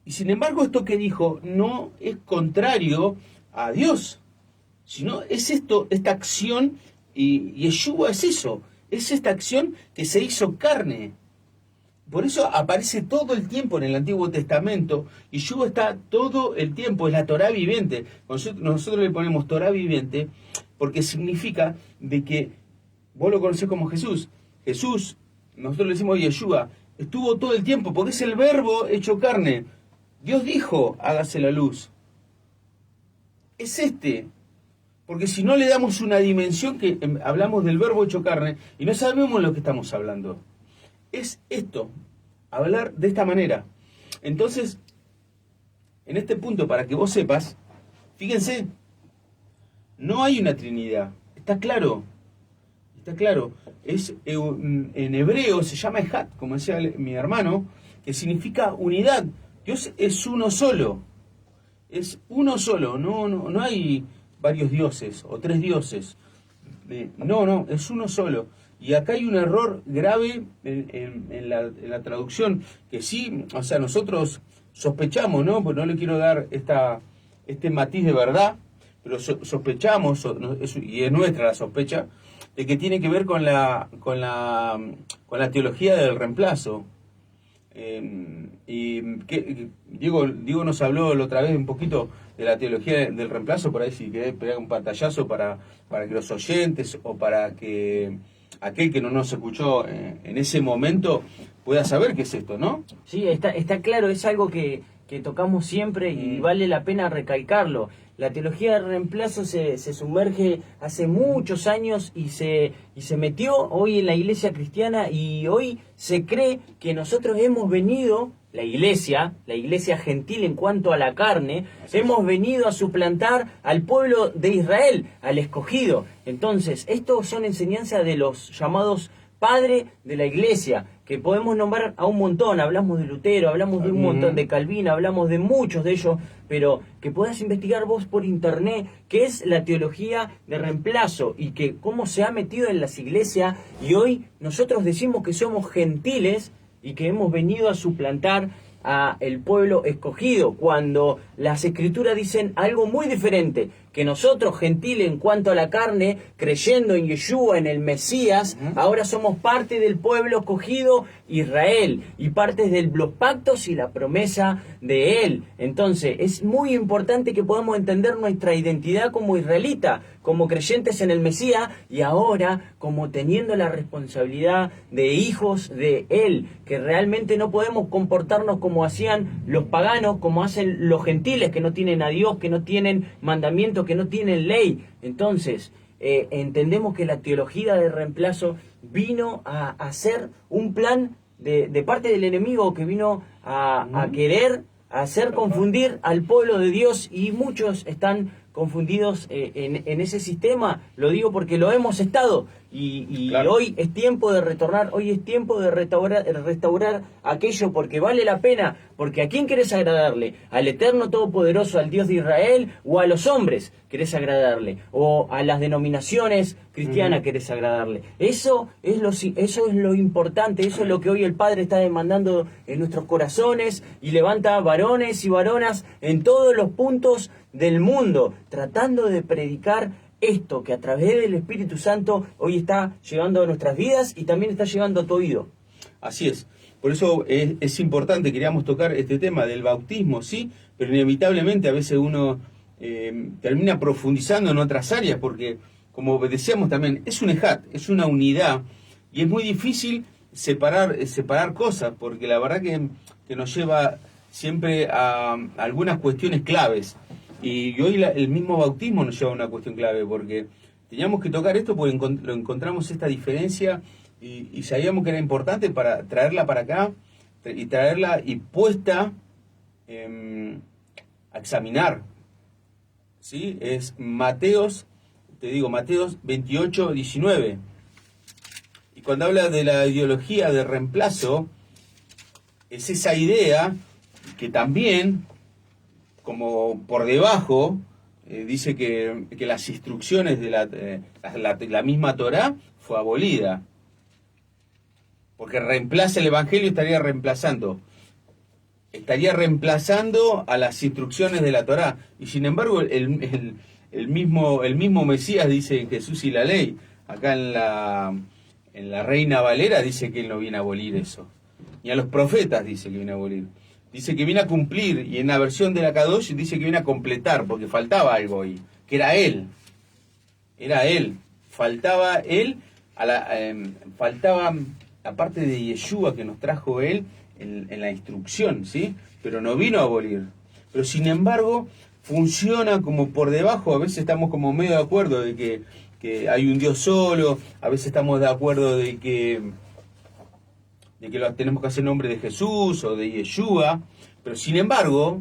Y sin embargo esto que dijo no es contrario a Dios, sino es esta acción, y Yeshua es eso. Es esta acción que se hizo carne. Por eso aparece todo el tiempo en el Antiguo Testamento. Y Yeshua está todo el tiempo. Es la Torá viviente. Nosotros le ponemos Torá viviente porque significa de que vos lo conocés como Jesús. Jesús, nosotros le decimos Yeshua, estuvo todo el tiempo porque es el verbo hecho carne. Dios dijo, hágase la luz. Es porque si no le damos una dimensión, que hablamos del verbo hecho carne y no sabemos lo que estamos hablando. Es esto, hablar de esta manera. Entonces, en este punto, para que vos sepas, fíjense, no hay una Trinidad. Está claro. En hebreo se llama Ejad, como decía mi hermano, que significa unidad. Dios es uno solo. Es uno solo. No hay varios dioses o tres dioses. No, es uno solo. Y acá hay un error grave en la traducción, que sí, o sea, nosotros sospechamos, ¿no? Pues no le quiero dar este matiz de verdad, pero sospechamos, y es nuestra la sospecha, de que tiene que ver con la teología del reemplazo. Diego nos habló la otra vez un poquito de la teología del reemplazo, por ahí si querés pegar un pantallazo para que los oyentes o para que aquel que no nos escuchó en ese momento pueda saber qué es esto, ¿no? Sí, está claro, es algo que tocamos siempre y vale la pena recalcarlo. La teología del reemplazo se sumerge hace muchos años y se metió hoy en la iglesia cristiana, y hoy se cree que nosotros hemos venido, la iglesia gentil en cuanto a la carne, hemos venido a suplantar al pueblo de Israel, al escogido. Entonces, estos son enseñanzas de los llamados padres de la iglesia, que podemos nombrar a un montón. Hablamos de Lutero, hablamos de un montón de Calvino, hablamos de muchos de ellos, pero que puedas investigar vos por internet qué es la teología de reemplazo y que cómo se ha metido en las iglesias, y hoy nosotros decimos que somos gentiles y que hemos venido a suplantar a el pueblo escogido, cuando las escrituras dicen algo muy diferente, que nosotros, gentiles en cuanto a la carne, creyendo en Yeshua, en el Mesías, ahora somos parte del pueblo escogido Israel, y partes de los pactos y la promesa de él. Entonces, es muy importante que podamos entender nuestra identidad como israelita, como creyentes en el Mesías, y ahora como teniendo la responsabilidad de hijos de él, que realmente no podemos comportarnos como hacían los paganos, como hacen los gentiles que no tienen a Dios, que no tienen mandamientos, que no tienen ley. Entonces, entendemos que la teología de reemplazo vino a hacer un plan de parte del enemigo, que vino a querer hacer confundir al pueblo de Dios, y muchos están confundidos en ese sistema. Lo digo porque lo hemos estado, y claro, hoy es tiempo de retornar, hoy es tiempo de restaurar aquello, porque vale la pena. Porque ¿a quién querés agradarle? ¿Al Eterno Todopoderoso, al Dios de Israel, o a los hombres querés agradarle? ¿O a las denominaciones cristianas querés agradarle? Eso es lo importante, eso es lo que hoy el Padre está demandando en nuestros corazones, y levanta varones y varonas en todos los puntos del mundo, tratando de predicar esto que a través del Espíritu Santo hoy está llegando a nuestras vidas y también está llegando a tu oído. Así es. Por eso es importante, queríamos tocar este tema del bautismo, sí, pero inevitablemente a veces uno termina profundizando en otras áreas, porque, como decíamos también, es un ejat, es una unidad, y es muy difícil separar cosas, porque la verdad que nos lleva siempre a algunas cuestiones claves. Y hoy el mismo bautismo nos lleva a una cuestión clave, porque teníamos que tocar esto porque lo encontramos esta diferencia, y sabíamos que era importante para traerla para acá, y traerla y puesta a examinar. ¿Sí? Es Mateos 28, 19. Y cuando habla de la ideología de reemplazo, es esa idea que también, como por debajo, dice que las instrucciones de la misma Torá fue abolida. Porque reemplaza el Evangelio, estaría reemplazando a las instrucciones de la Torá. Y sin embargo, el mismo Mesías dice en Jesús y la ley. Acá en la Reina Valera dice que él no viene a abolir eso. Ni a los profetas dice que viene a abolir. Dice que viene a cumplir, y en la versión de la Kadosh dice que viene a completar, porque faltaba algo ahí, que era él. Faltaba él, faltaba la parte de Yeshua que nos trajo él en la instrucción, ¿sí? Pero no vino a abolir. Pero sin embargo, funciona como por debajo. A veces estamos como medio de acuerdo de que hay un Dios solo, a veces estamos de acuerdo de que lo tenemos que hacer en nombre de Jesús o de Yeshua, pero sin embargo,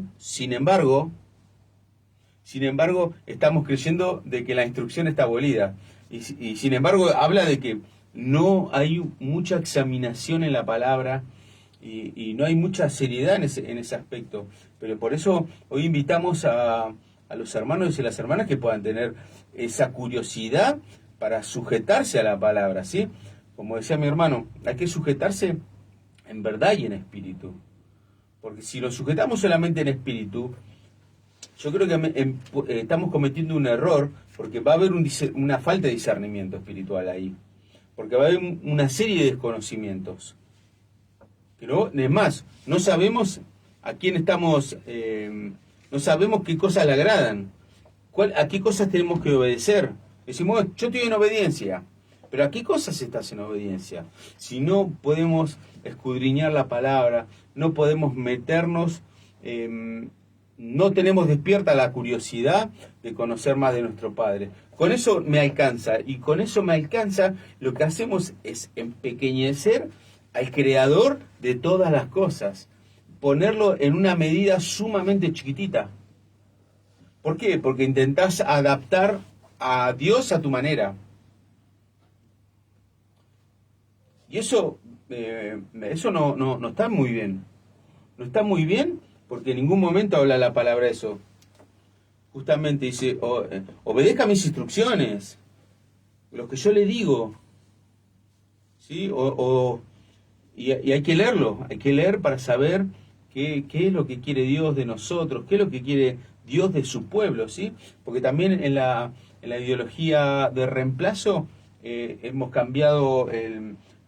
estamos creyendo de que la instrucción está abolida. Y sin embargo, habla de que no hay mucha examinación en la palabra, y no hay mucha seriedad en ese aspecto. Pero por eso hoy invitamos a los hermanos y las hermanas que puedan tener esa curiosidad para sujetarse a la palabra, ¿sí? Como decía mi hermano, hay que sujetarse en verdad y en espíritu. Porque si lo sujetamos solamente en espíritu, yo creo que estamos cometiendo un error, porque va a haber una falta de discernimiento espiritual ahí. Porque va a haber una serie de desconocimientos. Pero, además, no sabemos a quién estamos, no sabemos qué cosas le agradan, a qué cosas tenemos que obedecer. Decimos, yo estoy en obediencia, Pero ¿a qué cosas estás en obediencia? Si no podemos escudriñar la palabra, no podemos meternos, no tenemos despierta la curiosidad de conocer más de nuestro Padre. Con eso me alcanza, y con eso me alcanza, lo que hacemos es empequeñecer al Creador de todas las cosas, ponerlo en una medida sumamente chiquitita. ¿Por qué? Porque intentás adaptar a Dios a tu manera. Y eso no está muy bien. No está muy bien porque en ningún momento habla la palabra eso. Justamente dice, obedezca mis instrucciones, lo que yo le digo. ¿Sí? Y hay que leerlo, hay que leer para saber qué es lo que quiere Dios de nosotros, qué es lo que quiere Dios de su pueblo, ¿sí? Porque también en la ideología de reemplazo hemos cambiado,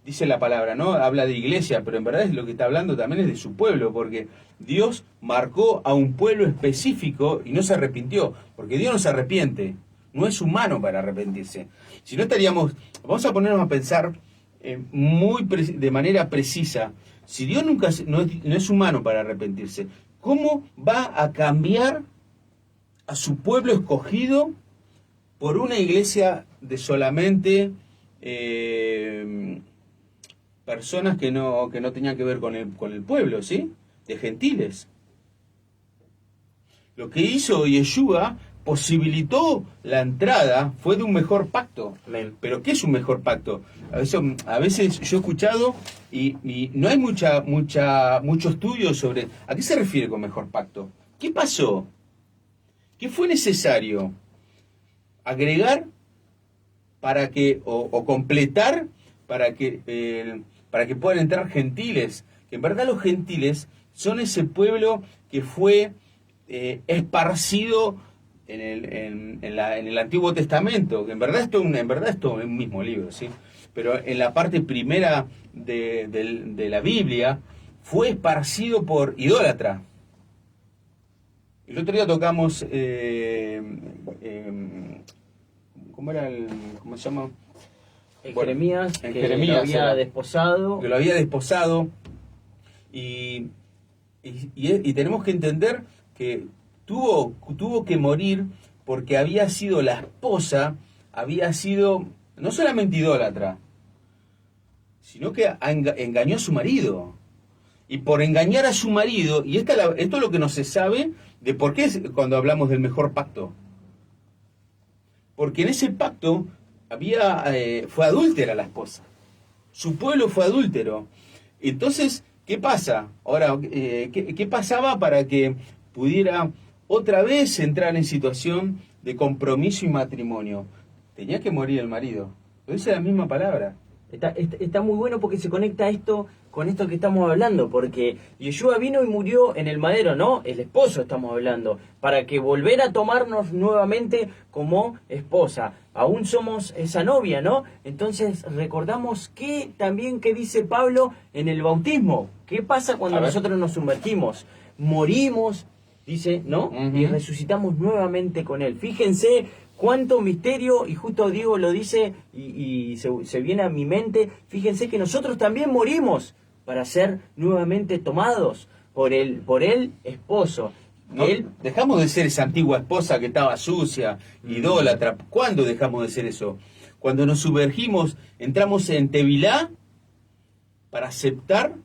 dice la palabra, ¿no? Habla de iglesia, pero en verdad es lo que está hablando también es de su pueblo, porque Dios marcó a un pueblo específico y no se arrepintió, porque Dios no se arrepiente, no es humano para arrepentirse. Si no estaríamos, vamos a ponernos a pensar de manera precisa, si Dios no es humano para arrepentirse, ¿cómo va a cambiar a su pueblo escogido por una iglesia de solamente personas que no tenían que ver con el pueblo, ¿sí? De gentiles? Lo que hizo Yeshua posibilitó la entrada, fue de un mejor pacto. Amén. ¿Pero qué es un mejor pacto? A veces yo he escuchado y no hay mucho estudio sobre a qué se refiere con mejor pacto. ¿Qué pasó? ¿Qué fue necesario agregar para que o completar para que puedan entrar gentiles? Que en verdad los gentiles son ese pueblo que fue esparcido en el Antiguo Testamento, que en verdad esto es un mismo libro, ¿sí? Pero en la parte primera de la Biblia fue esparcido por idólatra. El otro día tocamos ¿cómo se llama? Jeremías, en que Jeremías, lo había desposado. Que lo había desposado. Y tenemos que entender que tuvo que morir porque había sido la esposa, había sido no solamente idólatra, sino que engañó a su marido. Y por engañar a su marido, y esto es lo que no se sabe de por qué cuando hablamos del mejor pacto. Porque en ese pacto fue adúltera la esposa. Su pueblo fue adúltero. Entonces, ¿qué pasa? Ahora, ¿qué pasaba para que pudiera otra vez entrar en situación de compromiso y matrimonio? Tenía que morir el marido. Esa es la misma palabra. Está muy bueno porque se conecta esto con esto que estamos hablando, porque Yeshua vino y murió en el madero, ¿no? El esposo estamos hablando, para que volver a tomarnos nuevamente como esposa. Aún somos esa novia, ¿no? Entonces recordamos que dice Pablo en el bautismo. ¿Qué pasa cuando nosotros nos sumergimos? Morimos, dice, ¿no? Uh-huh. Y resucitamos nuevamente con él. Fíjense cuánto misterio, y justo Diego lo dice y se viene a mi mente. Fíjense que nosotros también morimos para ser nuevamente tomados por el esposo. ¿No? Dejamos de ser esa antigua esposa que estaba sucia, idólatra. ¿Cuándo dejamos de ser eso? Cuando nos sumergimos, entramos en Tevilá para aceptar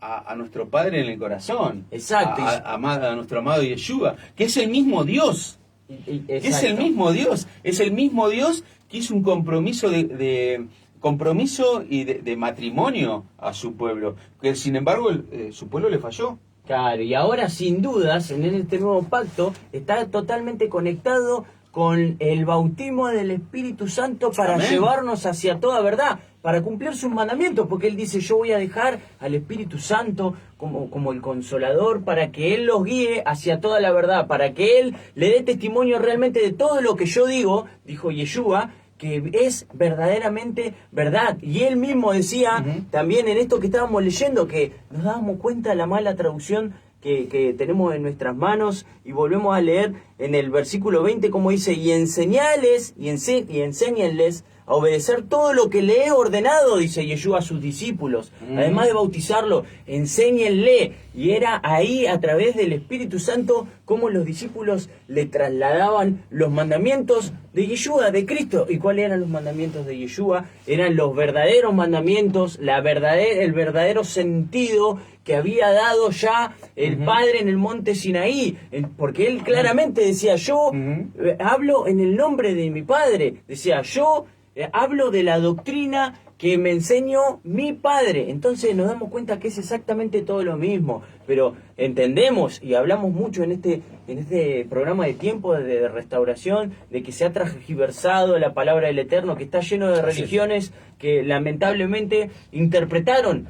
a nuestro Padre en el corazón. Exacto. A nuestro amado Yeshua, que es el mismo Dios. Exacto. Es el mismo Dios. Es el mismo Dios que hizo un compromiso compromiso y de matrimonio a su pueblo, que sin embargo su pueblo le falló. Claro, y ahora sin dudas en este nuevo pacto está totalmente conectado con el bautismo del Espíritu Santo para Amén. Llevarnos hacia toda verdad, para cumplir sus mandamientos, porque Él dice: yo voy a dejar al Espíritu Santo como el Consolador, para que Él los guíe hacia toda la verdad, para que Él le dé testimonio realmente de todo lo que yo digo, dijo Yeshua, que es verdaderamente verdad. Y él mismo decía, también en esto que estábamos leyendo, que nos dábamos cuenta de la mala traducción que tenemos en nuestras manos, y volvemos a leer en el versículo 20 como dice, y enseñales y enséñenles a obedecer todo lo que le he ordenado, dice Yeshua a sus discípulos. Además de bautizarlo, enséñenle. Y era ahí, a través del Espíritu Santo, como los discípulos le trasladaban los mandamientos de Yeshua, de Cristo. ¿Y cuáles eran los mandamientos de Yeshua? Eran los verdaderos mandamientos, el verdadero sentido que había dado ya el Padre en el monte Sinaí, porque él claramente decía, yo hablo en el nombre de mi Padre, decía, yo hablo de la doctrina que me enseñó mi Padre. Entonces nos damos cuenta que es exactamente todo lo mismo, pero entendemos y hablamos mucho en este programa de tiempo de restauración, de que se ha transgiversado la palabra del Eterno, que está lleno de religiones que lamentablemente interpretaron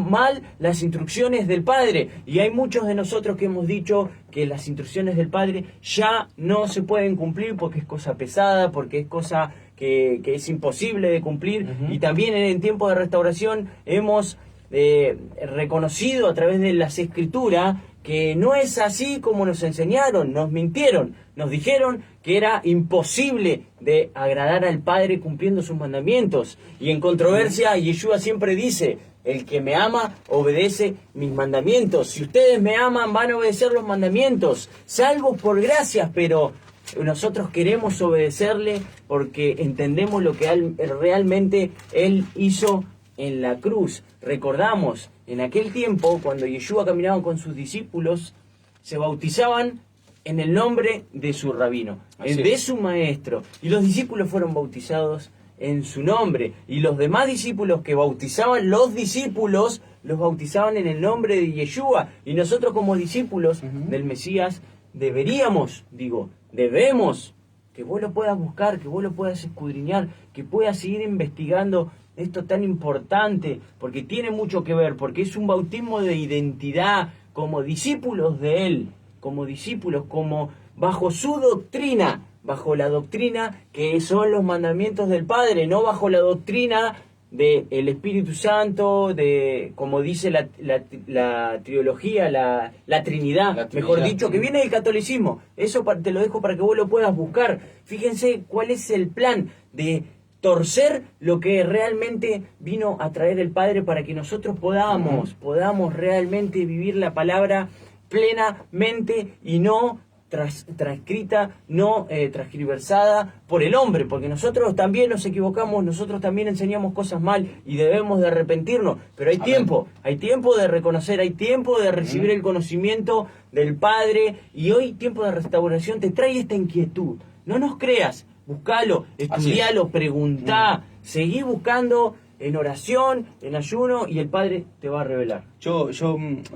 mal las instrucciones del Padre, y hay muchos de nosotros que hemos dicho que las instrucciones del Padre ya no se pueden cumplir porque es cosa pesada, porque es cosa que es imposible de cumplir. Y también en tiempo de restauración hemos reconocido a través de las Escrituras que no es así como nos enseñaron, nos mintieron, nos dijeron que era imposible de agradar al Padre cumpliendo sus mandamientos. Y en controversia, Yeshua siempre dice, el que me ama obedece mis mandamientos. Si ustedes me aman, van a obedecer los mandamientos, salvo por gracias, pero nosotros queremos obedecerle porque entendemos lo que realmente Él hizo en la cruz. Recordamos, en aquel tiempo, cuando Yeshua caminaba con sus discípulos, se bautizaban en el nombre de su rabino, de su maestro, y los discípulos fueron bautizados en su nombre, y los demás discípulos que bautizaban los discípulos, los bautizaban en el nombre de Yeshua, y nosotros como discípulos del Mesías debemos, que vos lo puedas buscar, que vos lo puedas escudriñar, que puedas seguir investigando esto tan importante, porque tiene mucho que ver, porque es un bautismo de identidad como discípulos de Él, como discípulos, como bajo su doctrina, bajo la doctrina que son los mandamientos del Padre, no bajo la doctrina del Espíritu Santo, de como dice la teología, la Trinidad, mejor dicho, que viene del catolicismo. Eso te lo dejo para que vos lo puedas buscar. Fíjense cuál es el plan de torcer lo que realmente vino a traer el Padre para que nosotros podamos realmente vivir la palabra plenamente y no transcrita, no transcriversada por el hombre, porque nosotros también nos equivocamos, nosotros también enseñamos cosas mal y debemos de arrepentirnos, pero hay tiempo de reconocer, hay tiempo de recibir el conocimiento del Padre, y hoy tiempo de restauración te trae esta inquietud. No nos creas, buscalo, estudialo, preguntá, seguí buscando en oración, en ayuno, y el Padre te va a revelar. Yo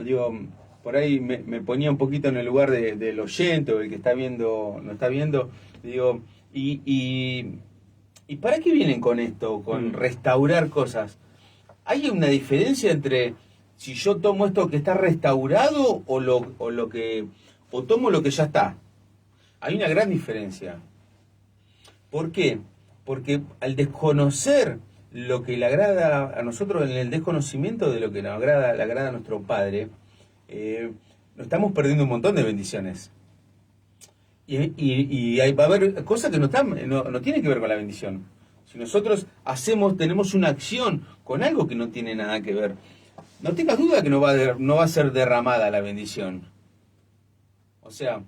digo, por ahí me ponía un poquito en el lugar del oyente o el que está viendo, no está viendo, digo, ¿y para qué vienen con esto, con restaurar cosas? ¿Hay una diferencia entre si yo tomo esto que está restaurado o tomo lo que ya está? Hay una gran diferencia. ¿Por qué? Porque al desconocer lo que le agrada a nosotros, en el desconocimiento de lo que le agrada a nuestro Padre, nos estamos perdiendo un montón de bendiciones. Y va a haber cosas que no tienen que ver con la bendición. Si nosotros tenemos una acción con algo que no tiene nada que ver, no tengas duda que no va a ser derramada la bendición. O sea,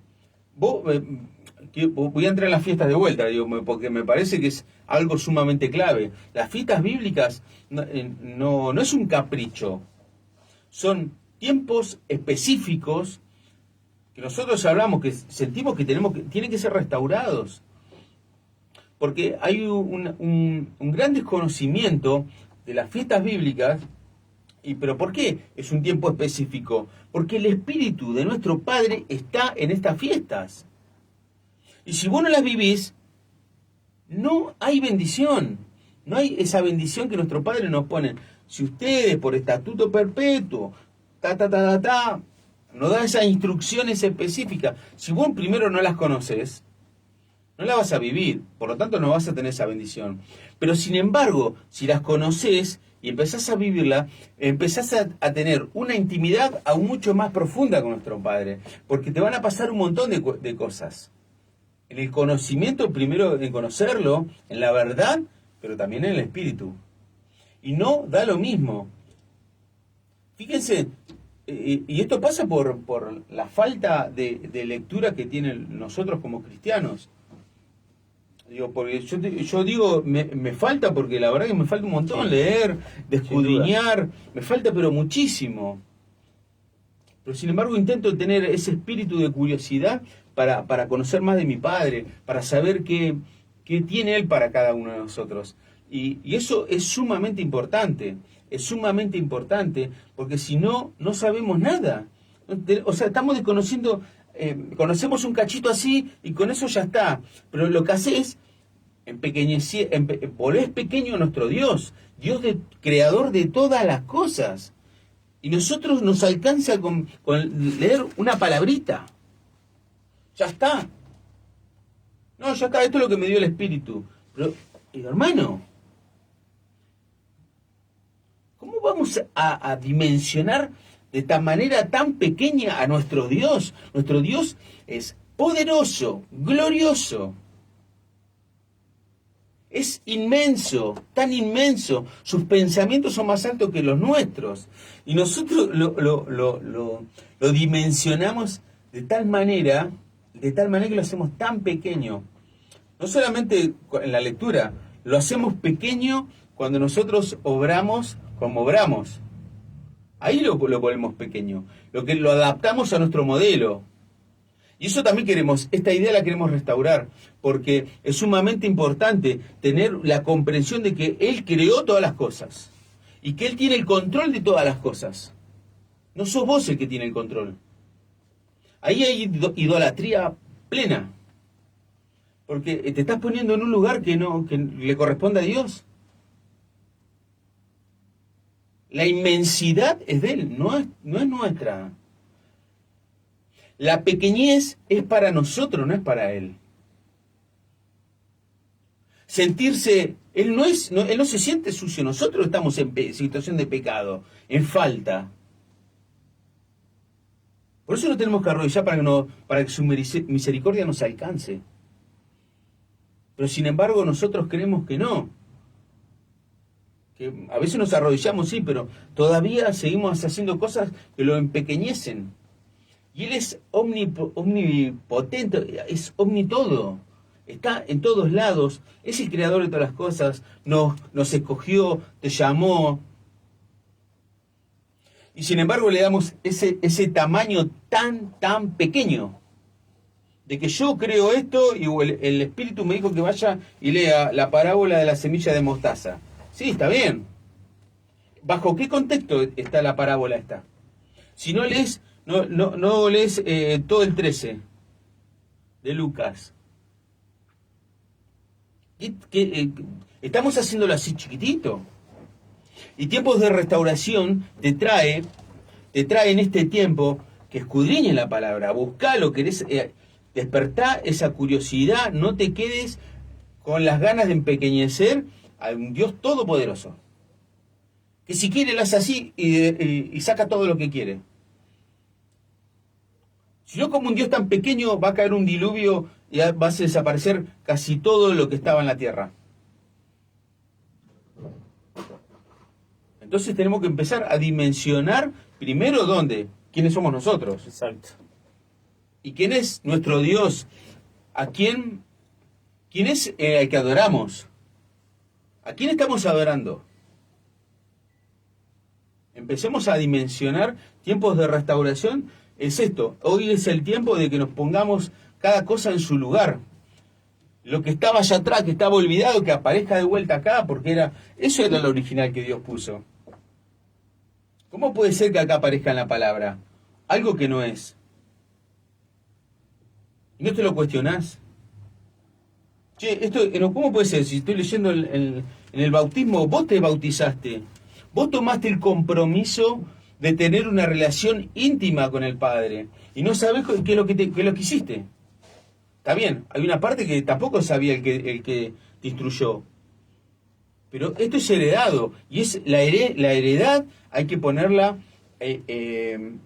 voy a entrar en las fiestas de vuelta, porque me parece que es algo sumamente clave. Las fiestas bíblicas no es un capricho, son tiempos específicos que nosotros hablamos, que sentimos que tienen que ser restaurados, porque hay un gran desconocimiento de las fiestas bíblicas. ¿Pero por qué es un tiempo específico? Porque el Espíritu de nuestro Padre está en estas fiestas, y si vos no las vivís, no hay bendición, no hay esa bendición que nuestro Padre nos pone. Si ustedes por estatuto perpetuo nos da esas instrucciones específicas, si vos primero no las conoces, no la vas a vivir, por lo tanto no vas a tener esa bendición. Pero sin embargo, si las conoces y empezás a vivirla, empezás a tener una intimidad aún mucho más profunda con nuestro Padre, porque te van a pasar un montón de cosas. En el conocimiento, primero en conocerlo, en la verdad, pero también en el espíritu. Y no da lo mismo. Fíjense, y esto pasa por la falta de lectura que tienen nosotros como cristianos. Digo, porque yo digo, me falta, porque la verdad que me falta un montón, sí, leer, de escudriñar, me falta pero muchísimo. Pero sin embargo intento tener ese espíritu de curiosidad para conocer más de mi Padre, para saber qué tiene Él para cada uno de nosotros. Y eso es sumamente importante, porque si no, no sabemos nada. O sea, estamos desconociendo, conocemos un cachito así y con eso ya está. Pero lo que hace es volvés pequeño a nuestro Dios, creador de todas las cosas. Y nosotros nos alcanza con leer una palabrita. Ya está. No, ya está, esto es lo que me dio el Espíritu. Pero, hermano, ¿cómo vamos a dimensionar de esta manera tan pequeña a nuestro Dios? Nuestro Dios es poderoso, glorioso. Es inmenso, tan inmenso. Sus pensamientos son más altos que los nuestros. Y nosotros lo dimensionamos de tal manera que lo hacemos tan pequeño. No solamente en la lectura, lo hacemos pequeño cuando nosotros obramos como obramos. Ahí lo ponemos pequeño. Lo adaptamos a nuestro modelo. Y eso también esta idea la queremos restaurar, porque es sumamente importante tener la comprensión de que Él creó todas las cosas y que Él tiene el control de todas las cosas. No sos vos el que tiene el control. Ahí hay idolatría plena, porque te estás poniendo en un lugar que le corresponde a Dios. La inmensidad es de Él, no es nuestra. La pequeñez es para nosotros, no es para Él. Sentirse, Él no se siente sucio, nosotros estamos en situación de pecado, en falta. Por eso no tenemos que arrodillar para que su misericordia nos alcance. Pero sin embargo nosotros creemos que no. Que a veces nos arrodillamos, sí, pero todavía seguimos haciendo cosas que lo empequeñecen. Y Él es omnipotente, es omnitodo. Está en todos lados. Es el creador de todas las cosas. Nos escogió, te llamó. Y sin embargo le damos ese tamaño tan pequeño. De que yo creo esto y el Espíritu me dijo que vaya y lea la parábola de la semilla de mostaza. Sí, está bien. ¿Bajo qué contexto está la parábola esta? Si no lees... No lees todo el 13 de Lucas. Estamos haciéndolo así chiquitito. Y tiempos de restauración te trae en este tiempo que escudriñes la palabra, buscalo, querés despertar esa curiosidad, no te quedes con las ganas de empequeñecer a un Dios todopoderoso. Que si quiere lo hace así y saca todo lo que quiere. Si no, como un Dios tan pequeño, va a caer un diluvio y va a desaparecer casi todo lo que estaba en la tierra. Entonces tenemos que empezar a dimensionar primero dónde, quiénes somos nosotros. Exacto. Y quién es nuestro Dios, quién es el que adoramos, a quién estamos adorando. Empecemos a dimensionar tiempos de restauración. Es esto, hoy es el tiempo de que nos pongamos cada cosa en su lugar. Lo que estaba allá atrás, que estaba olvidado, que aparezca de vuelta acá, porque eso era lo original que Dios puso. ¿Cómo puede ser que acá aparezca en la palabra algo que no es? ¿Y no te lo cuestionás? Che, ¿cómo puede ser? Si estoy leyendo en el bautismo, vos te bautizaste, vos tomaste el compromiso de tener una relación íntima con el Padre y no sabés qué es lo que hiciste. Está bien, hay una parte que tampoco sabía el que te instruyó. Pero esto es heredado. Y es la heredad hay que ponerla en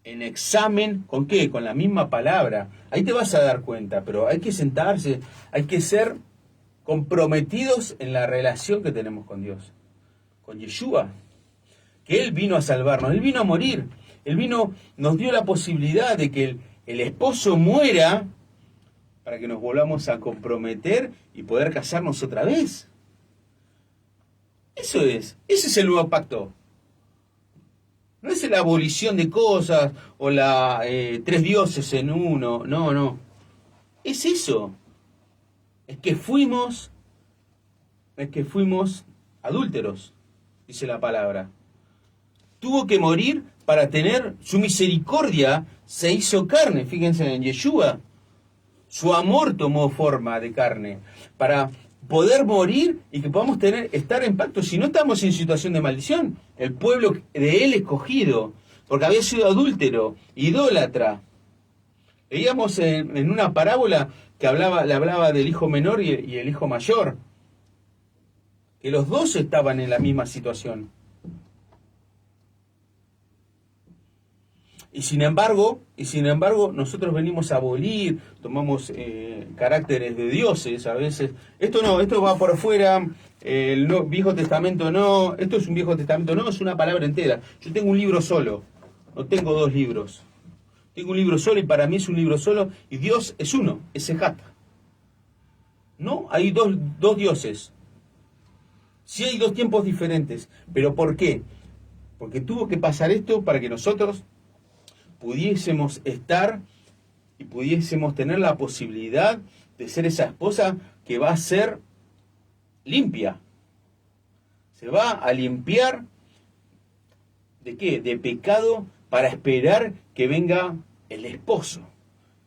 examen. ¿Con qué? Con la misma palabra. Ahí te vas a dar cuenta. Pero hay que sentarse. Hay que ser comprometidos en la relación que tenemos con Dios. Con Yeshua. Que Él vino a salvarnos. Él vino a morir. Él nos dio la posibilidad de que el esposo muera para que nos volvamos a comprometer y poder casarnos otra vez. Ese es el nuevo pacto. No es la abolición de cosas o la 3 dioses en uno, no. Es eso. Es que fuimos adúlteros, dice la palabra. Tuvo que morir para tener su misericordia, se hizo carne, fíjense en Yeshua. Su amor tomó forma de carne para poder morir y que podamos estar en pacto. Si no estamos en situación de maldición, el pueblo de Él escogido, porque había sido adúltero, idólatra. Veíamos en una parábola que le hablaba del hijo menor y el hijo mayor, que los dos estaban en la misma situación. Y sin embargo, nosotros venimos a abolir, tomamos caracteres de dioses a veces. Esto va por afuera, el Viejo Testamento no, esto es un Viejo Testamento no, es una palabra entera. Yo tengo un libro solo, no tengo 2 libros. Tengo un libro solo y para mí es un libro solo y Dios es uno, es Ejat. No, hay dos dioses. Sí hay 2 tiempos diferentes, pero ¿por qué? Porque tuvo que pasar esto para que nosotros pudiésemos estar y pudiésemos tener la posibilidad de ser esa esposa que va a ser limpia. Se va a limpiar ¿de qué? De pecado para esperar que venga el esposo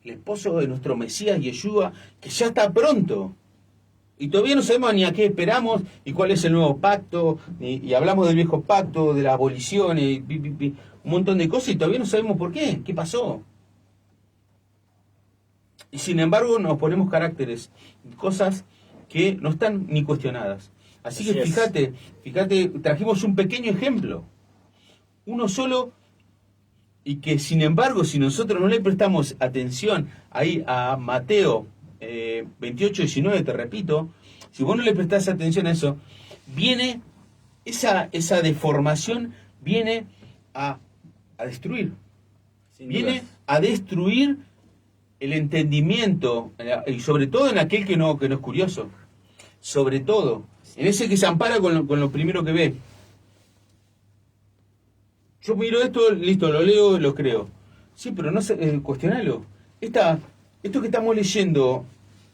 de nuestro Mesías Yeshua, que ya está pronto. Y todavía no sabemos ni a qué esperamos y cuál es el nuevo pacto, y hablamos del viejo pacto, de la abolición, y un montón de cosas, y todavía no sabemos por qué pasó. Y sin embargo nos ponemos caracteres, cosas que no están ni cuestionadas. Así que fíjate, trajimos un pequeño ejemplo, uno solo, y que sin embargo, si nosotros no le prestamos atención ahí a Mateo 28-19, te repito, si vos no le prestás atención a eso, viene esa deformación, viene a destruir. Viene a destruir el entendimiento, y sobre todo en aquel que no es curioso. Sobre todo, en ese que se ampara con lo primero que ve. Yo miro esto, listo, lo leo, lo creo. Sí, pero no sé, cuestionalo. Esto que estamos leyendo,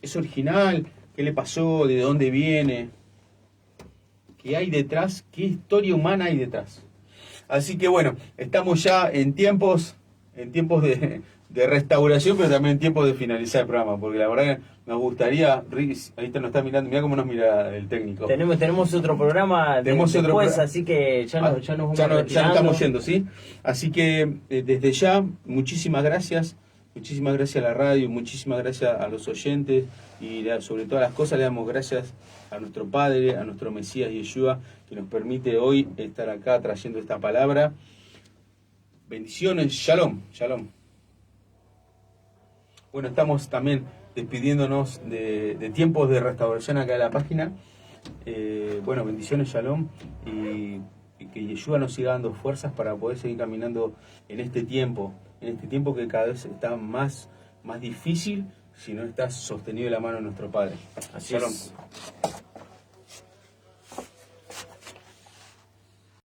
¿es original? ¿Qué le pasó? ¿De dónde viene? ¿Qué hay detrás? ¿Qué historia humana hay detrás? Así que bueno, estamos ya en tiempos de restauración, pero también en tiempos de finalizar el programa, porque la verdad que nos gustaría, Rick, ahí te nos está mirando, mira cómo nos mira el técnico. Tenemos otro programa después, así que ya nos vamos retirando. Ya nos estamos yendo, ¿sí? Así que desde ya, muchísimas gracias a la radio, muchísimas gracias a los oyentes y sobre todas las cosas le damos gracias a nuestro Padre, a nuestro Mesías Yeshua, que nos permite hoy estar acá trayendo esta palabra. Bendiciones, shalom, shalom. Bueno, estamos también despidiéndonos de tiempos de restauración acá en la página. Bueno, bendiciones, shalom, y que Yeshua nos siga dando fuerzas para poder seguir caminando en este tiempo que cada vez está más difícil si no estás sostenido de la mano de nuestro Padre. Así Shalom. es.